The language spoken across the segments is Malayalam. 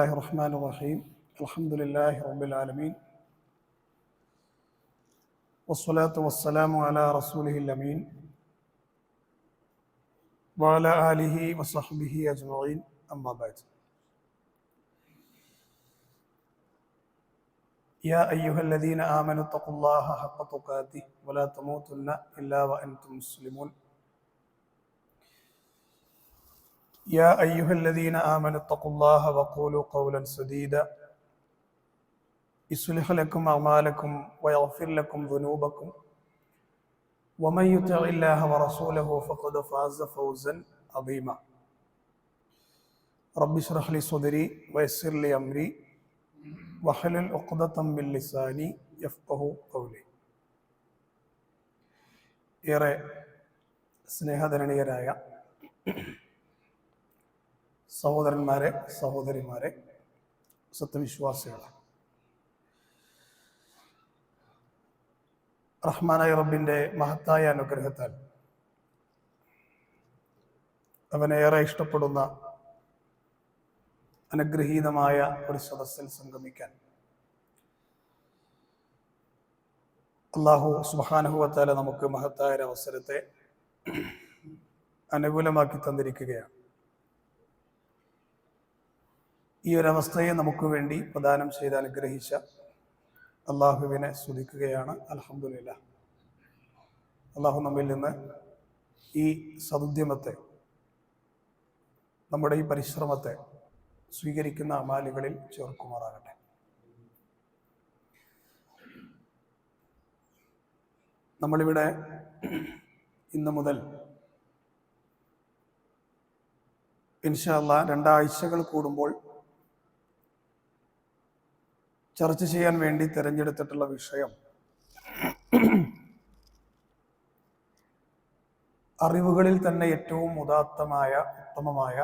الله الرحمن الرحيم الحمد لله رب العالمين والصلاة والسلام على رسوله الأمين وعلى آله وصحبه أجمعين أما بعد يا أيها الذين آمنوا اتقوا الله حق تقاته ولا تموتن إلا وأنتم مسلمون يا أيها الذين آمنوا اتقوا الله وقولوا قولا سديدا يصلح لكم أعمالكم ويغفر لكم ذنوبكم ومن يطع الله ورسوله فقد فاز فوزا عظيما رب اشرح لي صدري ويسر لي أمري واحلل عقدة من لساني يفقهوا قولي. ഏറെ സ്നേഹധരണീയരായ സഹോദരന്മാരെ, സഹോദരിമാരെ, സത്യവിശ്വാസികളെ, റഹ്മാനായ റബ്ബിന്റെ മഹത്തായ അനുഗ്രഹത്താൽ അവനേറെ ഇഷ്ടപ്പെടുന്ന അനുഗ്രഹീതമായ ഒരു സദസ്സിൽ സംഗമിക്കാൻ അല്ലാഹു സുബ്ഹാനഹു വ തആല നമുക്ക് മഹത്തായ ഒരു അവസരത്തെ അനുകൂലമാക്കി തന്നിരിക്കുകയാണ്. ഈ ഒരവസ്ഥയെ നമുക്ക് വേണ്ടി പ്രദാനം ചെയ്ത് അനുഗ്രഹിച്ച അള്ളാഹുവിനെ സ്തുതിക്കുകയാണ്. അൽഹംദുലില്ലാഹ്. അള്ളാഹു നമ്മിൽ നിന്ന് ഈ സദുദ്യമത്തെ, നമ്മുടെ ഈ പരിശ്രമത്തെ സ്വീകരിക്കുന്ന അമാലുകളിൽ ചേർക്കുമാറാകട്ടെ. നമ്മളിവിടെ ഇന്ന് മുതൽ ഇൻഷാ അല്ലാഹ് 2 ആഴ്ചകൾ കൂടുമ്പോൾ ചർച്ച ചെയ്യാൻ വേണ്ടി തിരഞ്ഞെടുത്തിട്ടുള്ള വിഷയം അറിവുകളിൽ തന്നെ ഏറ്റവും ഉദാത്തമായ, ഉത്തമമായ,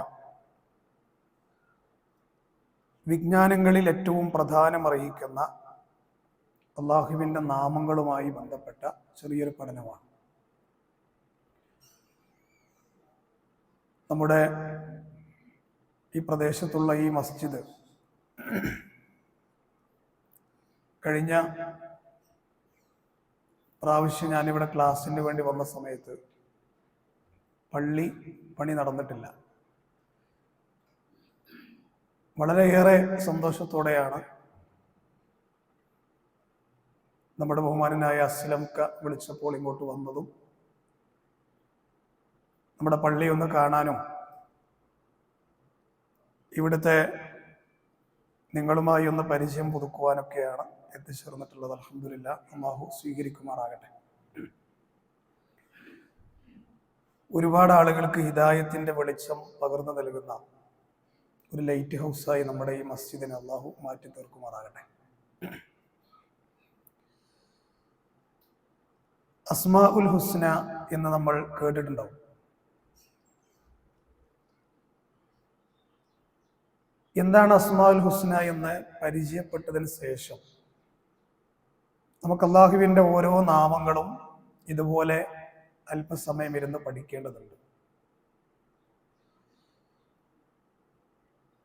വിജ്ഞാനങ്ങളിൽ ഏറ്റവും പ്രധാനമർഹിക്കുന്ന അല്ലാഹുവിൻ്റെ നാമങ്ങളുമായി ബന്ധപ്പെട്ട ചെറിയൊരു പഠനമാണ്. നമ്മുടെ ഈ പ്രദേശത്തുള്ള ഈ മസ്ജിദ് കഴിഞ്ഞ പ്രാവശ്യം ഞാനിവിടെ ക്ലാസ്സിന് വേണ്ടി വന്ന സമയത്ത് പള്ളി പണി നടന്നിട്ടില്ല. വളരെയേറെ സന്തോഷത്തോടെയാണ് നമ്മുടെ ബഹുമാനനായ അസ്ലംക വിളിച്ചപ്പോൾ ഇങ്ങോട്ട് വന്നതും നമ്മുടെ പള്ളി ഒന്ന് കാണാനും ഇവിടുത്തെ നിങ്ങളുമായി ഒന്ന് പരിചയം പുതുക്കുവാനൊക്കെയാണ് എത്തിച്ചേർന്നിട്ടുള്ളത്. അൽഹംദുലില്ലാഹ്. അല്ലാഹു സ്വീകരിക്കുമാറാകട്ടെ. ഒരുപാട് ആളുകൾക്ക് ഹിദായത്തിന്റെ വെളിച്ചം പകർന്നു നൽകുന്ന ഒരു ലൈറ്റ് ഹൗസായി നമ്മുടെ ഈ മസ്ജിദിനെ അല്ലാഹു മാറ്റി തീർക്കുമാറാകട്ടെ. അസ്മാഉൽ ഹുസ്ന എന്ന് നമ്മൾ കേട്ടിട്ടുണ്ടാവും. എന്താണ് അസ്മാഉൽ ഹുസ്ന എന്ന് പരിചയപ്പെട്ടതിന് ശേഷം നമുക്ക് അല്ലാഹുവിൻ്റെ ഓരോ നാമങ്ങളും ഇതുപോലെ അല്പസമയം ഇരുന്ന് പഠിക്കേണ്ടതുണ്ട്.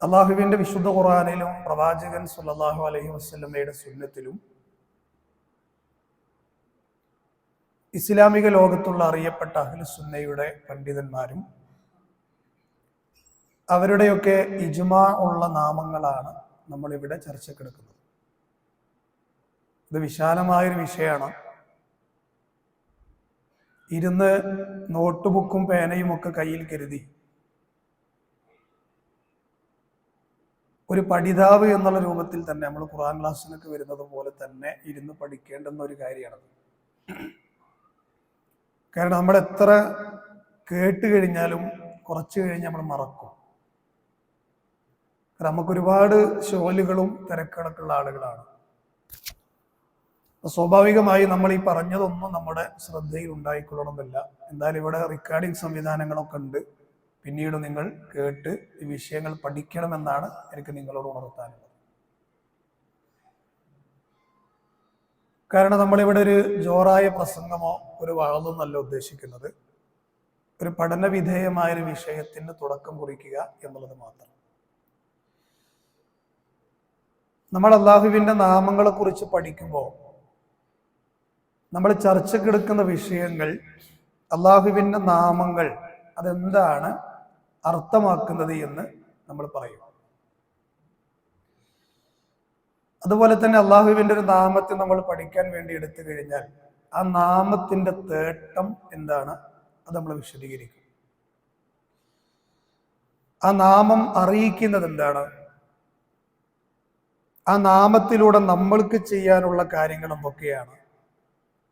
അല്ലാഹുവിൻ്റെ വിശുദ്ധ ഖുർആനിലും പ്രവാചകൻ സ്വല്ലല്ലാഹു അലൈഹി വസല്ലമയുടെ സുന്നത്തിലും ഇസ്ലാമിക ലോകത്തുള്ള അറിയപ്പെട്ട അഹ്ലു സുന്നയുടെ പണ്ഡിതന്മാരും അവരുടെയൊക്കെ ഇജ്മാ ഉള്ള നാമങ്ങളാണ് നമ്മളിവിടെ ചർച്ചക്കെടുക്കുന്നത്. ഇത് വിശാലമായൊരു വിഷയമാണ്. ഇരുന്ന് നോട്ട് ബുക്കും പേനയും ഒക്കെ കയ്യിൽ കരുതി ഒരു പഠിതാവ് എന്നുള്ള രൂപത്തിൽ തന്നെ നമ്മൾ ഖുർആൻ ക്ലാസ്സിനൊക്കെ വരുന്നത് പോലെ തന്നെ ഇരുന്ന് പഠിക്കേണ്ടുന്ന ഒരു കാര്യമാണത്. കാരണം നമ്മൾ എത്ര കേട്ട് കഴിഞ്ഞാലും കുറച്ച് കഴിഞ്ഞ് നമ്മൾ മറക്കും. നമുക്കൊരുപാട് ജോലികളും തിരക്കുകളൊക്കെ ഉള്ള ആളുകളാണ്. സ്വാഭാവികമായി നമ്മൾ ഈ പറഞ്ഞതൊന്നും നമ്മുടെ ശ്രദ്ധയിൽ ഉണ്ടായിക്കൊള്ളണമെന്നില്ല. എന്തായാലും ഇവിടെ റെക്കോർഡിംഗ് സംവിധാനങ്ങളൊക്കെ ഉണ്ട്. പിന്നീട് നിങ്ങൾ കേട്ട് ഈ വിഷയങ്ങൾ പഠിക്കണമെന്നാണ് എനിക്ക് നിങ്ങളോട് ഉണർത്താനുള്ളത്. കാരണം നമ്മളിവിടെ ഒരു ജോറായ പ്രസംഗമോ ഒരു വാളൊന്നല്ല ഉദ്ദേശിക്കുന്നത്. ഒരു പഠന വിധേയമായൊരു വിഷയത്തിന് തുടക്കം കുറിക്കുക എന്നുള്ളത് മാത്രം. നമ്മൾ അള്ളാഹുവിൻ്റെ നാമങ്ങളെ കുറിച്ച് പഠിക്കുമ്പോൾ നമ്മൾ ചർച്ചക്കെടുക്കുന്ന വിഷയങ്ങൾ അള്ളാഹുവിൻ്റെ നാമങ്ങൾ അതെന്താണ് അർത്ഥമാക്കുന്നത് എന്ന് നമ്മൾ പറയും. അതുപോലെ തന്നെ അള്ളാഹുവിൻ്റെ ഒരു നാമത്തെ നമ്മൾ പഠിക്കാൻ വേണ്ടി എടുത്തു കഴിഞ്ഞാൽ ആ നാമത്തിൻ്റെ തേട്ടം എന്താണ് അത് നമ്മൾ വിശദീകരിക്കും. ആ നാമം അറിയിക്കുന്നത് എന്താണ്, ആ നാമത്തിലൂടെ നമ്മൾക്ക് ചെയ്യാനുള്ള കാര്യങ്ങൾ എന്തൊക്കെയാണ്,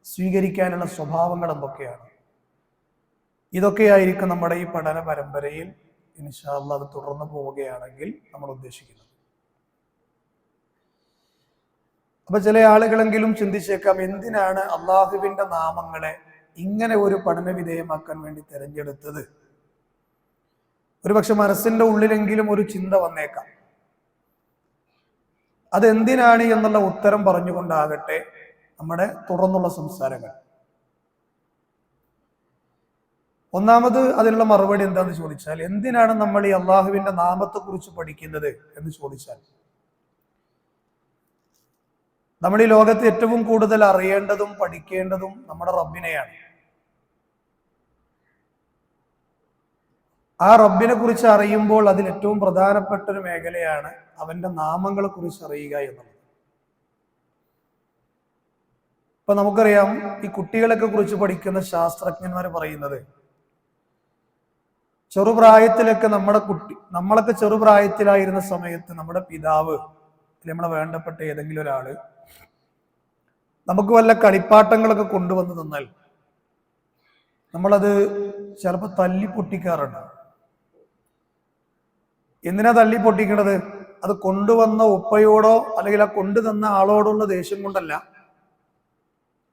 സ്വീകരിക്കാനുള്ള സ്വഭാവങ്ങൾ എന്തൊക്കെയാണ്, ഇതൊക്കെയായിരിക്കും നമ്മുടെ ഈ പഠന പരമ്പരയിൽ ഇൻഷാ അല്ലാഹ് അത് തുടർന്ന് പോവുകയാണെങ്കിൽ നമ്മൾ ഉദ്ദേശിക്കുന്നത്. അപ്പൊ ചില ആളുകളെങ്കിലും ചിന്തിച്ചേക്കാം, എന്തിനാണ് അള്ളാഹുവിൻ്റെ നാമങ്ങളെ ഇങ്ങനെ ഒരു പഠന വിധേയമാക്കാൻ വേണ്ടി തിരഞ്ഞെടുത്തത്? ഒരുപക്ഷെ മനസ്സിന്റെ ഉള്ളിലെങ്കിലും ഒരു ചിന്ത വന്നേക്കാം. അതെന്തിനാണ് എന്നുള്ള ഉത്തരം പറഞ്ഞുകൊണ്ടാകട്ടെ നമ്മുടെ തുടർന്നുള്ള സംസാരങ്ങൾ. ഒന്നാമത് അതിനുള്ള മറുപടി എന്താന്ന് ചോദിച്ചാൽ, എന്തിനാണ് നമ്മൾ ഈ അള്ളാഹുവിൻ്റെ നാമത്തെ കുറിച്ച് പഠിക്കുന്നത് എന്ന് ചോദിച്ചാൽ, നമ്മൾ ഈ ലോകത്ത് ഏറ്റവും കൂടുതൽ അറിയേണ്ടതും പഠിക്കേണ്ടതും നമ്മുടെ റബ്ബിനെയാണ്. ആ റബ്ബിനെ കുറിച്ച് അറിയുമ്പോൾ അതിൽ ഏറ്റവും പ്രധാനപ്പെട്ട ഒരു മേഖലയാണ് അവന്റെ നാമങ്ങളെ കുറിച്ച് അറിയുക എന്നുള്ളത്. ഇപ്പൊ നമുക്കറിയാം, ഈ കുട്ടികളൊക്കെ കുറിച്ച് പഠിക്കുന്ന ശാസ്ത്രജ്ഞന്മാർ പറയുന്നത്, ചെറുപ്രായത്തിലൊക്കെ നമ്മളൊക്കെ ചെറുപ്രായത്തിലായിരുന്ന സമയത്ത് നമ്മുടെ പിതാവ്, നമ്മളെ വേണ്ടപ്പെട്ട ഏതെങ്കിലും ഒരാള് നമുക്ക് വല്ല കളിപ്പാട്ടങ്ങളൊക്കെ കൊണ്ടുവന്ന് തന്നാൽ നമ്മളത് ചിലപ്പോൾ തല്ലി പൊട്ടിക്കാറുണ്ട്. എന്തിനാ തല്ലി പൊട്ടിക്കണത്? അത് കൊണ്ടുവന്ന ഉപ്പയോടോ അല്ലെങ്കിൽ ആ കൊണ്ടുതന്ന ആളോടുള്ള ദേഷ്യം കൊണ്ടല്ല,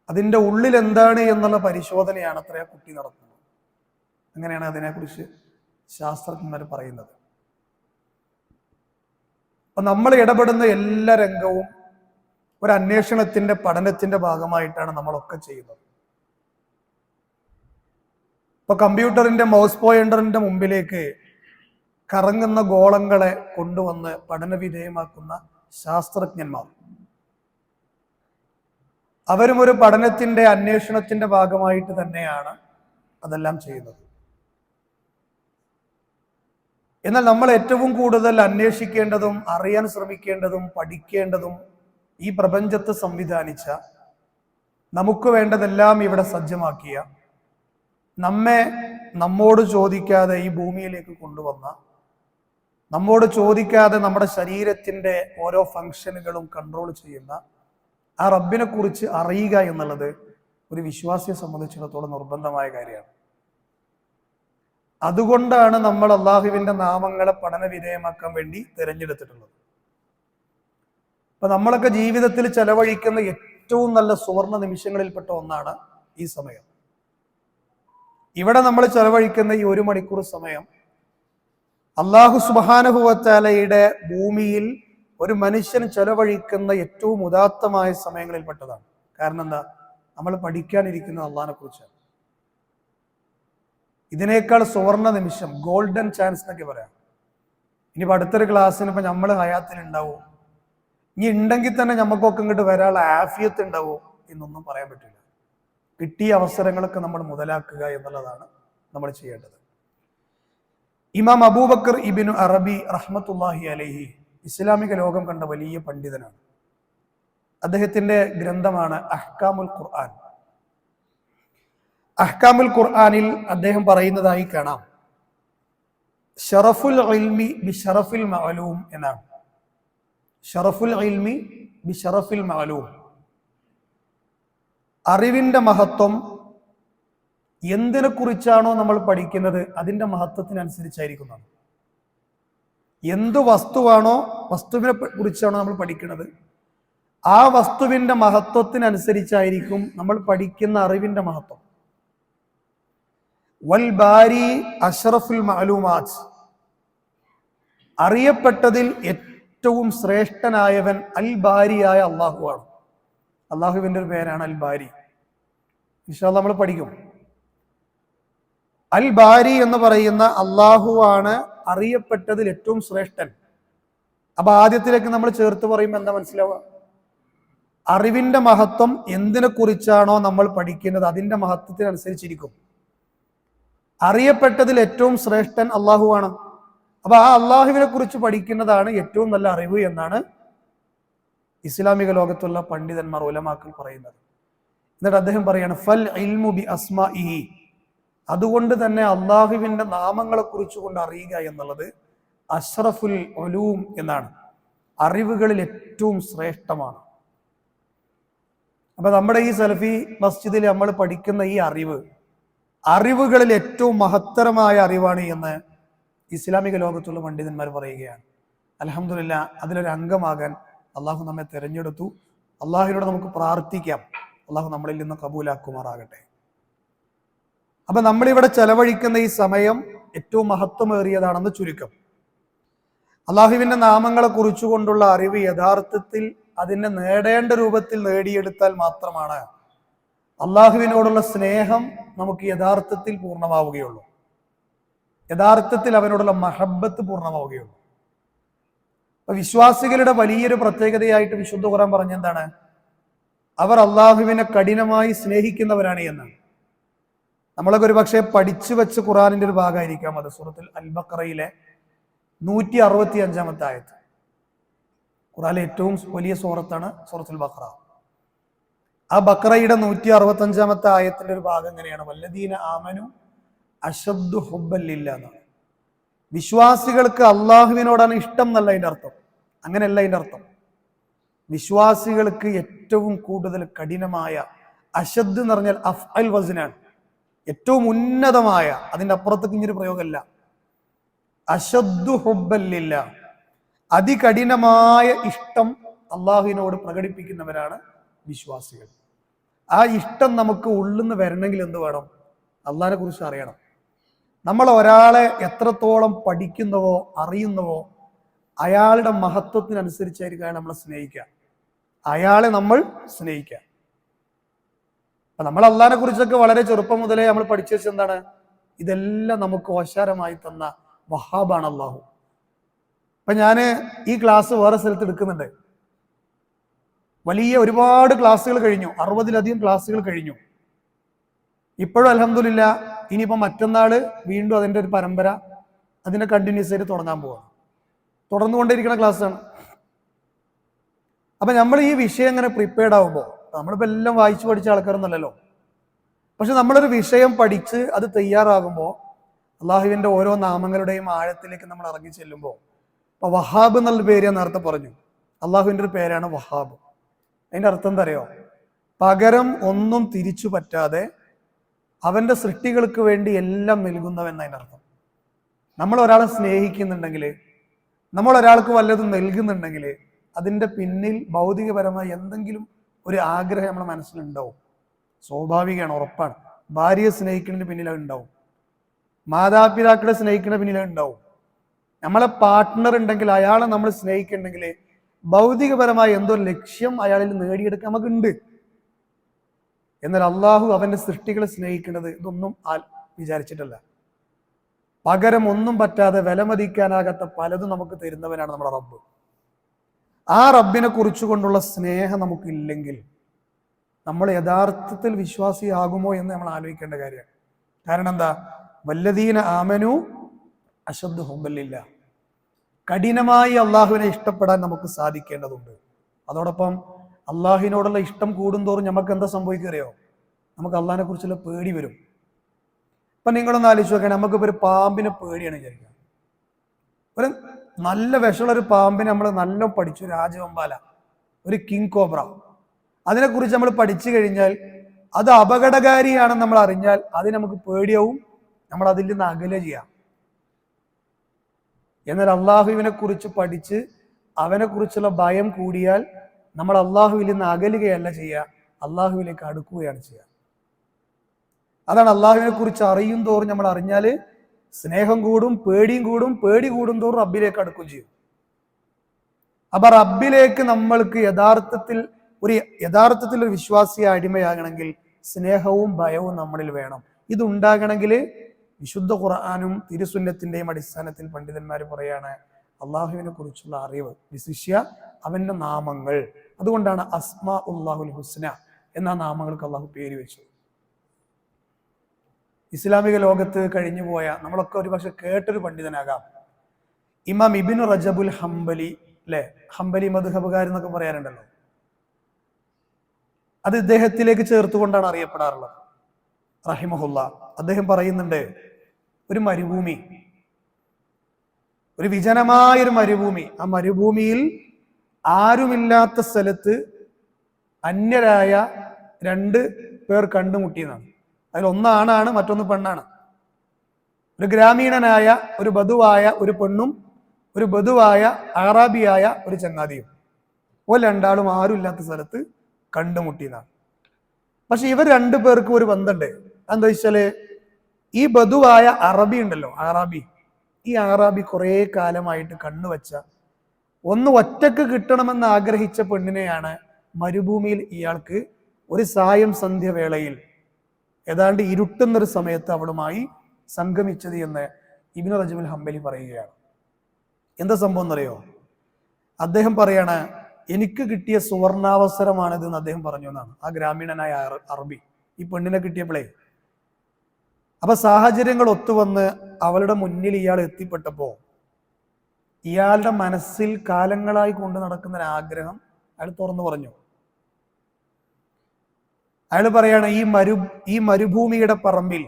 അതിൻ്റെ ഉള്ളിൽ എന്താണ് എന്നുള്ള പരിശോധനയാണ് അത്ര ആ കുട്ടി നടത്തുന്നത്. അങ്ങനെയാണ് അതിനെക്കുറിച്ച് ശാസ്ത്രജ്ഞന്മാർ പറയുന്നത്. അപ്പൊ നമ്മൾ ഇടപെടുന്ന എല്ലാ രംഗവും ഒരു അന്വേഷണത്തിന്റെ പഠനത്തിന്റെ ഭാഗമായിട്ടാണ് നമ്മളൊക്കെ ചെയ്യുന്നത്. ഇപ്പൊ കമ്പ്യൂട്ടറിന്റെ മൗസ് പോയിന്ററിന്റെ മുമ്പിലേക്ക് കറങ്ങുന്ന ഗോളങ്ങളെ കൊണ്ടുവന്ന് പഠനവിധേയമാക്കുന്ന ശാസ്ത്രജ്ഞന്മാർ, അവരും ഒരു പഠനത്തിന്റെ അന്വേഷണത്തിന്റെ ഭാഗമായിട്ട് തന്നെയാണ് അതെല്ലാം ചെയ്യുന്നത്. എന്നാൽ നമ്മൾ ഏറ്റവും കൂടുതൽ അന്വേഷിക്കേണ്ടതും അറിയാൻ ശ്രമിക്കേണ്ടതും പഠിക്കേണ്ടതും ഈ പ്രപഞ്ചത്തെ സംവിധാനിച്ച, നമുക്ക് വേണ്ടതെല്ലാം ഇവിടെ സജ്ജമാക്കിയ, നമ്മോട് ചോദിക്കാതെ ഈ ഭൂമിയിലേക്ക് കൊണ്ടുവന്ന, നമ്മോട് ചോദിക്കാതെ നമ്മുടെ ശരീരത്തിന്റെ ഓരോ ഫങ്ഷനുകളും കൺട്രോൾ ചെയ്യുന്ന ആ റബ്ബിനെ കുറിച്ച് അറിയുക എന്നുള്ളത് ഒരു വിശ്വാസിയെ സംബന്ധിച്ചിടത്തോളം നിർബന്ധമായ കാര്യമാണ്. അതുകൊണ്ടാണ് നമ്മൾ അള്ളാഹുവിൻ്റെ നാമങ്ങളെ പഠന വിധേയമാക്കാൻ വേണ്ടി തിരഞ്ഞെടുത്തിട്ടുള്ളത്. അപ്പൊ നമ്മളൊക്കെ ജീവിതത്തിൽ ചെലവഴിക്കുന്ന ഏറ്റവും നല്ല സുവർണ നിമിഷങ്ങളിൽപ്പെട്ട ഒന്നാണ് ഈ സമയം. ഇവിടെ നമ്മൾ ചെലവഴിക്കുന്ന ഈ 1 മണിക്കൂർ സമയം അല്ലാഹു സുബ്ഹാനഹു വ തആലയുടെ ഭൂമിയിൽ ഒരു മനുഷ്യൻ ചെലവഴിക്കുന്ന ഏറ്റവും ഉദാത്തമായ സമയങ്ങളിൽപ്പെട്ടതാണ്. കാരണം എന്താ? നമ്മൾ പഠിക്കാനിരിക്കുന്നത് അള്ളാഹിനെ കുറിച്ചാണ്. ഇതിനേക്കാൾ സുവർണ നിമിഷം, ഗോൾഡൻ ചാൻസ് എന്നൊക്കെ പറയാം. ഇനിയിപ്പോൾ അടുത്തൊരു ക്ലാസ്സിന് ഇപ്പൊ നമ്മൾ ഹയാത്തിൽ ഉണ്ടാവും, ഇനി ഉണ്ടെങ്കിൽ തന്നെ നമുക്കൊക്കെ ഇങ്ങോട്ട് വരാനുള്ള ആഫിയത്ത് ഉണ്ടാവും എന്നൊന്നും പറയാൻ പറ്റില്ല. കിട്ടിയ അവസരങ്ങളൊക്കെ നമ്മൾ മുതലാക്കുക എന്നുള്ളതാണ് നമ്മൾ ചെയ്യേണ്ടത്. ഇമാം അബൂബക്കർ ഇബ്നു അറബി റഹ്മത്തുള്ളാഹി അലൈഹി ഇസ്ലാമിക ലോകം കണ്ട വലിയ പണ്ഡിതനാണ്. അദ്ദേഹത്തിന്റെ ഗ്രന്ഥമാണ് അഹ്കാമുൽ ഖുർആൻ. അഹ്കാമുൽ ഖുർആനിൽ അദ്ദേഹം പറയുന്നതായി കാണാം, ഷറഫുൽ ഇൽമി ബി ഷറഫിൽ മഅലൂം എന്നാണ്. ഷറഫുൽ ഇൽമി ബി ഷറഫിൽ മഅലൂം, അറിവിന്റെ മഹത്വം എന്തിനെ കുറിച്ചാണോ നമ്മൾ പഠിക്കുന്നത് അതിന്റെ മഹത്വത്തിനനുസരിച്ചായിരിക്കുന്നതാണ്. എന്തു വസ്തുവാണോ, വസ്തുവിനെ കുറിച്ചാണോ നമ്മൾ പഠിക്കുന്നത്, ആ വസ്തുവിന്റെ മഹത്വത്തിനനുസരിച്ചായിരിക്കും നമ്മൾ പഠിക്കുന്ന അറിവിന്റെ മഹത്വം. വൽ ബാരി അഷ്റഫുൽ മഅലൂമാത്ത്, അറിയപ്പെട്ടതിൽ ഏറ്റവും ശ്രേഷ്ഠനായവൻ അൽ ബാരിയായ അള്ളാഹുവാണ്. അള്ളാഹുവിന്റെ ഒരു പേരാണ് അൽ ബാരി. ഇൻഷാ അല്ലാഹ് നമ്മൾ പഠിക്കും. അൽ ബാരി എന്ന് പറയുന്ന അള്ളാഹുവാണ് അറിയപ്പെട്ടതിൽ ഏറ്റവും ശ്രേഷ്ഠൻ. അപ്പൊ ആദ്യത്തിലേക്ക് നമ്മൾ ചേർത്ത് പറയുമ്പോൾ എന്താ മനസ്സിലാവുക? അറിവിന്റെ മഹത്വം എന്തിനെ കുറിച്ചാണോ നമ്മൾ പഠിക്കുന്നത് അതിന്റെ മഹത്വത്തിനനുസരിച്ചിരിക്കും. അറിയപ്പെട്ടതിൽ ഏറ്റവും ശ്രേഷ്ഠൻ അള്ളാഹുവാണ്. അപ്പൊ ആ അള്ളാഹുവിനെ കുറിച്ച് പഠിക്കുന്നതാണ് ഏറ്റവും നല്ല അറിവ് എന്നാണ് ഇസ്ലാമിക ലോകത്തുള്ള പണ്ഡിതന്മാർ, ഉലമാക്കൾ പറയുന്നത്. എന്നിട്ട് അദ്ദേഹം പറയാണ് ഫൽ ഇൽമു ബി അസ്മാഇഹി, അതുകൊണ്ട് തന്നെ അള്ളാഹുവിന്റെ നാമങ്ങളെ കുറിച്ച് കൊണ്ട് അറിയുക എന്നുള്ളത് അഷ്റഫുൽ ഉലൂം എന്നാണ്, അറിവുകളിൽ ഏറ്റവും ശ്രേഷ്ഠമാണ്. അപ്പൊ നമ്മുടെ ഈ സലഫി മസ്ജിദിൽ നമ്മൾ പഠിക്കുന്ന ഈ അറിവുകളിൽ ഏറ്റവും മഹത്തരമായ അറിവാണ് എന്ന് ഇസ്ലാമിക ലോകത്തുള്ള പണ്ഡിതന്മാർ പറയുകയാണ്. അൽഹംദുലില്ലാ, അതിലൊരു അംഗമാകാൻ അള്ളാഹു നമ്മെ തിരഞ്ഞെടുത്തു. അള്ളാഹുവിനോട് നമുക്ക് പ്രാർത്ഥിക്കാം, അള്ളാഹു നമ്മളിൽ നിന്ന് കബൂലാക്കുമാറാകട്ടെ. അപ്പൊ നമ്മളിവിടെ ചെലവഴിക്കുന്ന ഈ സമയം ഏറ്റവും മഹത്വമേറിയതാണെന്ന് ചുരുക്കം. അള്ളാഹുവിന്റെ നാമങ്ങളെ കുറിച്ചുകൊണ്ടുള്ള അറിവ് യഥാർത്ഥത്തിൽ അതിനെ നേടേണ്ട രൂപത്തിൽ നേടിയെടുത്താൽ മാത്രമാണ് അള്ളാഹുവിനോടുള്ള സ്നേഹം നമുക്ക് യഥാർത്ഥത്തിൽ പൂർണ്ണമാവുകയുള്ളൂ, യഥാർത്ഥത്തിൽ അവനോടുള്ള മഹബത്ത് പൂർണ്ണമാവുകയുള്ളൂ. അപ്പൊ വിശ്വാസികളുടെ വലിയൊരു പ്രത്യേകതയായിട്ട് വിശുദ്ധ ഖുർആൻ പറഞ്ഞെന്താണ്? അവർ അള്ളാഹുവിനെ കഠിനമായി സ്നേഹിക്കുന്നവരാണ് എന്നാണ്. നമ്മളൊക്കെ ഒരു പക്ഷേ പഠിച്ചു വെച്ച ഖുർആനിന്റെ ഒരു ഭാഗമായിരിക്കാം അത്. സൂറത്തുൽ അൽ ബഖറയിലെ 165 ആയത്ത്. ഖുർആനിലെ ഏറ്റവും വലിയ സൂറത്താണ് സൂറത്തുൽ ബഖറ. ആ ബഖറയുടെ 165 ആയത്തിന്റെ ഒരു ഭാഗം എങ്ങനെയാണ്? വല്ലദീന ആമനു അശദ്ദു ഹുബ്ബൻ ലില്ലാഹ് എന്നാണ്. വിശ്വാസികൾക്ക് അള്ളാഹുവിനോടാണ് ഇഷ്ടം എന്നല്ല അതിന്റെ അർത്ഥം. അങ്ങനെയല്ല അതിന്റെ അർത്ഥം. വിശ്വാസികൾക്ക് ഏറ്റവും കൂടുതൽ കഠിനമായ, അശദ് എന്ന് പറഞ്ഞാൽ അഫ്അൽ വസ്നാണ്, ഏറ്റവും ഉന്നതമായ, അതിന്റെ അപ്പുറത്തേക്ക് ഇങ്ങനൊരു പ്രയോഗമല്ല. അശദ്ദു ഹുബ്ബൻ ലില്ലാഹ്, അതികഠിനമായ ഇഷ്ടം അള്ളാഹുവിനോട് പ്രകടിപ്പിക്കുന്നവരാണ് വിശ്വാസികൾ. ആ ഇഷ്ടം നമുക്ക് ഉള്ളിൽ നിന്ന് വരണമെങ്കിൽ എന്ത് വേണം? അള്ളാഹിനെ കുറിച്ച് അറിയണം. നമ്മൾ ഒരാളെ എത്രത്തോളം പഠിക്കുന്നവോ അറിയുന്നവോ അയാളുടെ മഹത്വത്തിനനുസരിച്ചായിരിക്കും നമ്മളെ സ്നേഹിക്കുക, അയാളെ നമ്മൾ സ്നേഹിക്കുക. അപ്പൊ നമ്മൾ അള്ളാഹിനെ കുറിച്ചൊക്കെ വളരെ ചെറുപ്പം മുതലേ നമ്മൾ പഠിച്ചു വെച്ചത് എന്താണ്? ഇതെല്ലാം നമുക്ക് ഓശാരമായി തന്ന വഹാബാണ് അള്ളാഹു. അപ്പൊ ഞാൻ ഈ ക്ലാസ് വേറെ സ്ഥലത്ത് എടുക്കുന്നുണ്ട്. വലിയ ഒരുപാട് ക്ലാസ്സുകൾ കഴിഞ്ഞു, 60-ലധികം ക്ലാസ്സുകൾ കഴിഞ്ഞു. ഇപ്പോഴും അൽഹംദുലില്ലാ, ഇനിയിപ്പോൾ മറ്റന്നാള് വീണ്ടും അതിൻ്റെ ഒരു പരമ്പര, അതിന്റെ കണ്ടിന്യൂസ് ആയിട്ട് തുടങ്ങാൻ പോവാണ്. തുടർന്നുകൊണ്ടിരിക്കുന്ന ക്ലാസ്സാണ്. അപ്പൊ നമ്മൾ ഈ വിഷയം ഇങ്ങനെ പ്രിപ്പയർഡ് ആവുമ്പോൾ, നമ്മളിപ്പോൾ എല്ലാം വായിച്ചു പഠിച്ച ആൾക്കാരൊന്നുമല്ലല്ലോ, പക്ഷെ നമ്മളൊരു വിഷയം പഠിച്ച് അത് തയ്യാറാകുമ്പോൾ അള്ളാഹുവിന്റെ ഓരോ നാമങ്ങളുടെയും ആഴത്തിലേക്ക് നമ്മൾ ഇറങ്ങി ചെല്ലുമ്പോൾ, ഇപ്പൊ വഹാബ് എന്നുള്ള പേര് ഞാൻ നേരത്തെ പറഞ്ഞു, അള്ളാഹുവിന്റെ ഒരു പേരാണ് വഹാബ്. അതിന്റെ അർത്ഥം എന്താ അറിയോ? പകരം ഒന്നും തിരിച്ചു പറ്റാതെ അവന്റെ സൃഷ്ടികൾക്ക് വേണ്ടി എല്ലാം നൽകുന്നവെന്നതിന്റെ അർത്ഥം. നമ്മൾ ഒരാളെ സ്നേഹിക്കുന്നുണ്ടെങ്കിൽ, നമ്മൾ ഒരാൾക്ക് വല്ലതും നൽകുന്നുണ്ടെങ്കിൽ അതിന്റെ പിന്നിൽ ഭൗതികപരമായി എന്തെങ്കിലും ഒരു ആഗ്രഹം നമ്മുടെ മനസ്സിലുണ്ടാവും. സ്വാഭാവികമാണ്, ഉറപ്പാണ്. ഭാര്യയെ സ്നേഹിക്കുന്നതിന് പിന്നിൽ അത് ഉണ്ടാവും, മാതാപിതാക്കളെ സ്നേഹിക്കുന്ന പിന്നിൽ ഉണ്ടാവും. നമ്മളെ പാർട്ട്ണർ ഉണ്ടെങ്കിൽ, അയാളെ നമ്മൾ സ്നേഹിക്കുന്നുണ്ടെങ്കിൽ ഭൗതികപരമായ എന്തോ ലക്ഷ്യം അയാളിൽ നേടിയെടുക്കാൻ നമുക്കുണ്ട്. എന്നാൽ അള്ളാഹു അവന്റെ സൃഷ്ടികളെ സ്നേഹിക്കുന്നത് ഇതൊന്നും വിചാരിച്ചിട്ടല്ല. പകരം ഒന്നും പറ്റാതെ വിലമതിക്കാനാകാത്ത പലതും നമുക്ക് തരുന്നവനാണ് നമ്മുടെ റബ്ബ്. ആ റബ്ബിനെ കുറിച്ചുകൊണ്ടുള്ള സ്നേഹം നമുക്കില്ലെങ്കിൽ നമ്മൾ യഥാർത്ഥത്തിൽ വിശ്വാസിയാകുമോ എന്ന് നമ്മൾ ആലോചിക്കേണ്ട കാര്യമാണ്. കാരണം എന്താ? വല്ലദീന ആമനു അശദ്ദു ഹുബ്ബൻ ലില്ലാഹ്, കഠിനമായി അള്ളാഹുവിനെ ഇഷ്ടപ്പെടാൻ നമുക്ക് സാധിക്കേണ്ടതുണ്ട്. അതോടൊപ്പം അള്ളാഹുവിനോടുള്ള ഇഷ്ടം കൂടുന്തോറും നമുക്ക് എന്താ സംഭവിക്കറിയോ? നമുക്ക് അള്ളാഹിനെ കുറിച്ചുള്ള പേടി വരും. ഇപ്പൊ നിങ്ങളൊന്ന് ആലോചിച്ച് നോക്കണം, നമുക്കിപ്പോൾ ഒരു പാമ്പിനെ പേടിയാണ് വിചാരിക്കുക. ഒരു നല്ല വിഷമുള്ള ഒരു പാമ്പിനെ നമ്മൾ നല്ല പഠിച്ചു, രാജവമ്പാല, ഒരു കിങ് കോബ്ര, അതിനെക്കുറിച്ച് നമ്മൾ പഠിച്ചു കഴിഞ്ഞാൽ അത് അപകടകാരിയാണെന്ന് നമ്മൾ അറിഞ്ഞാൽ അത് നമുക്ക് പേടിയാവും, നമ്മൾ അതിൽ നിന്ന് അകലെ ചെയ്യാം. എന്നാൽ അള്ളാഹുവിനെ കുറിച്ച് പഠിച്ച് അവനെ കുറിച്ചുള്ള ഭയം കൂടിയാൽ നമ്മൾ അള്ളാഹുവിൽ നിന്ന് അകലുകയല്ല ചെയ്യുക, അള്ളാഹുവിലേക്ക് അടുക്കുകയാണ് ചെയ്യുക. അതാണ് അള്ളാഹുവിനെ കുറിച്ച് അറിയും തോറും നമ്മൾ അറിഞ്ഞാൽ സ്നേഹം കൂടും, പേടിയും കൂടും, പേടി കൂടും തോറും റബ്ബിലേക്ക് അടുക്കുകയും ചെയ്യും. അപ്പൊ റബ്ബിലേക്ക് നമ്മൾക്ക് യഥാർത്ഥത്തിൽ ഒരു വിശ്വാസിയെ അടിമയാകണമെങ്കിൽ സ്നേഹവും ഭയവും നമ്മളിൽ വേണം. ഇതുണ്ടാകണമെങ്കിൽ വിശുദ്ധ ഖുർആനും തിരുസുന്നത്തിന്റെയും അടിസ്ഥാനത്തിൽ പണ്ഡിതന്മാർ പറയാണ്, അള്ളാഹുവിനെ കുറിച്ചുള്ള അറിവ്, വിശിഷ്യ അവന്റെ നാമങ്ങൾ. അതുകൊണ്ടാണ് അസ്മാ ഉല്ലാഹുൽ ഹുസ്ന എന്ന നാമങ്ങൾക്ക് അള്ളാഹു പേര് വെച്ചു. ഇസ്ലാമിക ലോകത്ത് കഴിഞ്ഞുപോയ, നമ്മളൊക്കെ ഒരുപക്ഷെ കേട്ടൊരു പണ്ഡിതനാകാം, ഇമാം ഇബ്നു റജബുൽ ഹംബലി, അല്ലെ, ഹംബലി മദ്ഹബുകാരൻ എന്നൊക്കെ പറയാറുണ്ടല്ലോ. അത് ഇദ്ദേഹത്തിലേക്ക് ചേർത്തുകൊണ്ടാണ് അറിയപ്പെടാറുള്ളത്, റഹിമഹുല്ല. അദ്ദേഹം പറയുന്നുണ്ട്, ഒരു മരുഭൂമി, ഒരു വിജനമായൊരു മരുഭൂമി, ആ മരുഭൂമിയിൽ ആരുമില്ലാത്ത സ്ഥലത്ത് അന്യരായ 2 പേർ കണ്ടുമുട്ടിയെന്നാണ്. അതിൽ ഒന്നാണാണ്, മറ്റൊന്ന് പെണ്ണാണ്. ഒരു ഗ്രാമീണനായ ഒരു ബധുവായ ഒരു പെണ്ണും ഒരു ബധുവായ അറാബിയായ ഒരു ചങ്ങാതിയും. ഓ രണ്ടാളും ആരുമില്ലാത്ത സ്ഥലത്ത് കണ്ടുമുട്ടിയതാണ്. പക്ഷെ ഇവർ 2 പേർക്കും ഒരു ബന്ധമുണ്ട്. എന്താ വെച്ചാല്, ഈ ബധുവായ അറബി ഉണ്ടല്ലോ, അറാബി, ഈ അറാബി കുറെ കാലമായിട്ട് കണ്ണുവച്ച, ഒന്ന് ഒറ്റക്ക് കിട്ടണമെന്ന് ആഗ്രഹിച്ച പെണ്ണിനെയാണ് മരുഭൂമിയിൽ ഇയാൾക്ക് ഒരു സായം സന്ധ്യവേളയിൽ ഏതാണ്ട് ഇരുട്ടുന്നൊരു സമയത്ത് അവളുമായി സംഗമിച്ചത് എന്ന് ഇബ്നു റജബുൽ ഹംബലി പറയുകയാണ്. എന്താ സംഭവം എന്നറിയോ? അദ്ദേഹം പറയാണ്, എനിക്ക് കിട്ടിയ സുവർണാവസരമാണിത് എന്ന് അദ്ദേഹം പറഞ്ഞു എന്നാണ്. ആ ഗ്രാമീണനായ അറബി ഈ പെണ്ണിനെ കിട്ടിയപ്പോഴേ, അപ്പൊ സാഹചര്യങ്ങൾ ഒത്തുവന്ന് അവളുടെ മുന്നിൽ ഇയാൾ എത്തിപ്പെട്ടപ്പോ ഇയാളുടെ മനസ്സിൽ കാലങ്ങളായി കൊണ്ട് നടക്കുന്ന ഒരു ആഗ്രഹം അയാൾ തുറന്നു പറഞ്ഞു. അയാൾ പറയാണ്, ഈ മരുഭൂമിയുടെ പറമ്പിൽ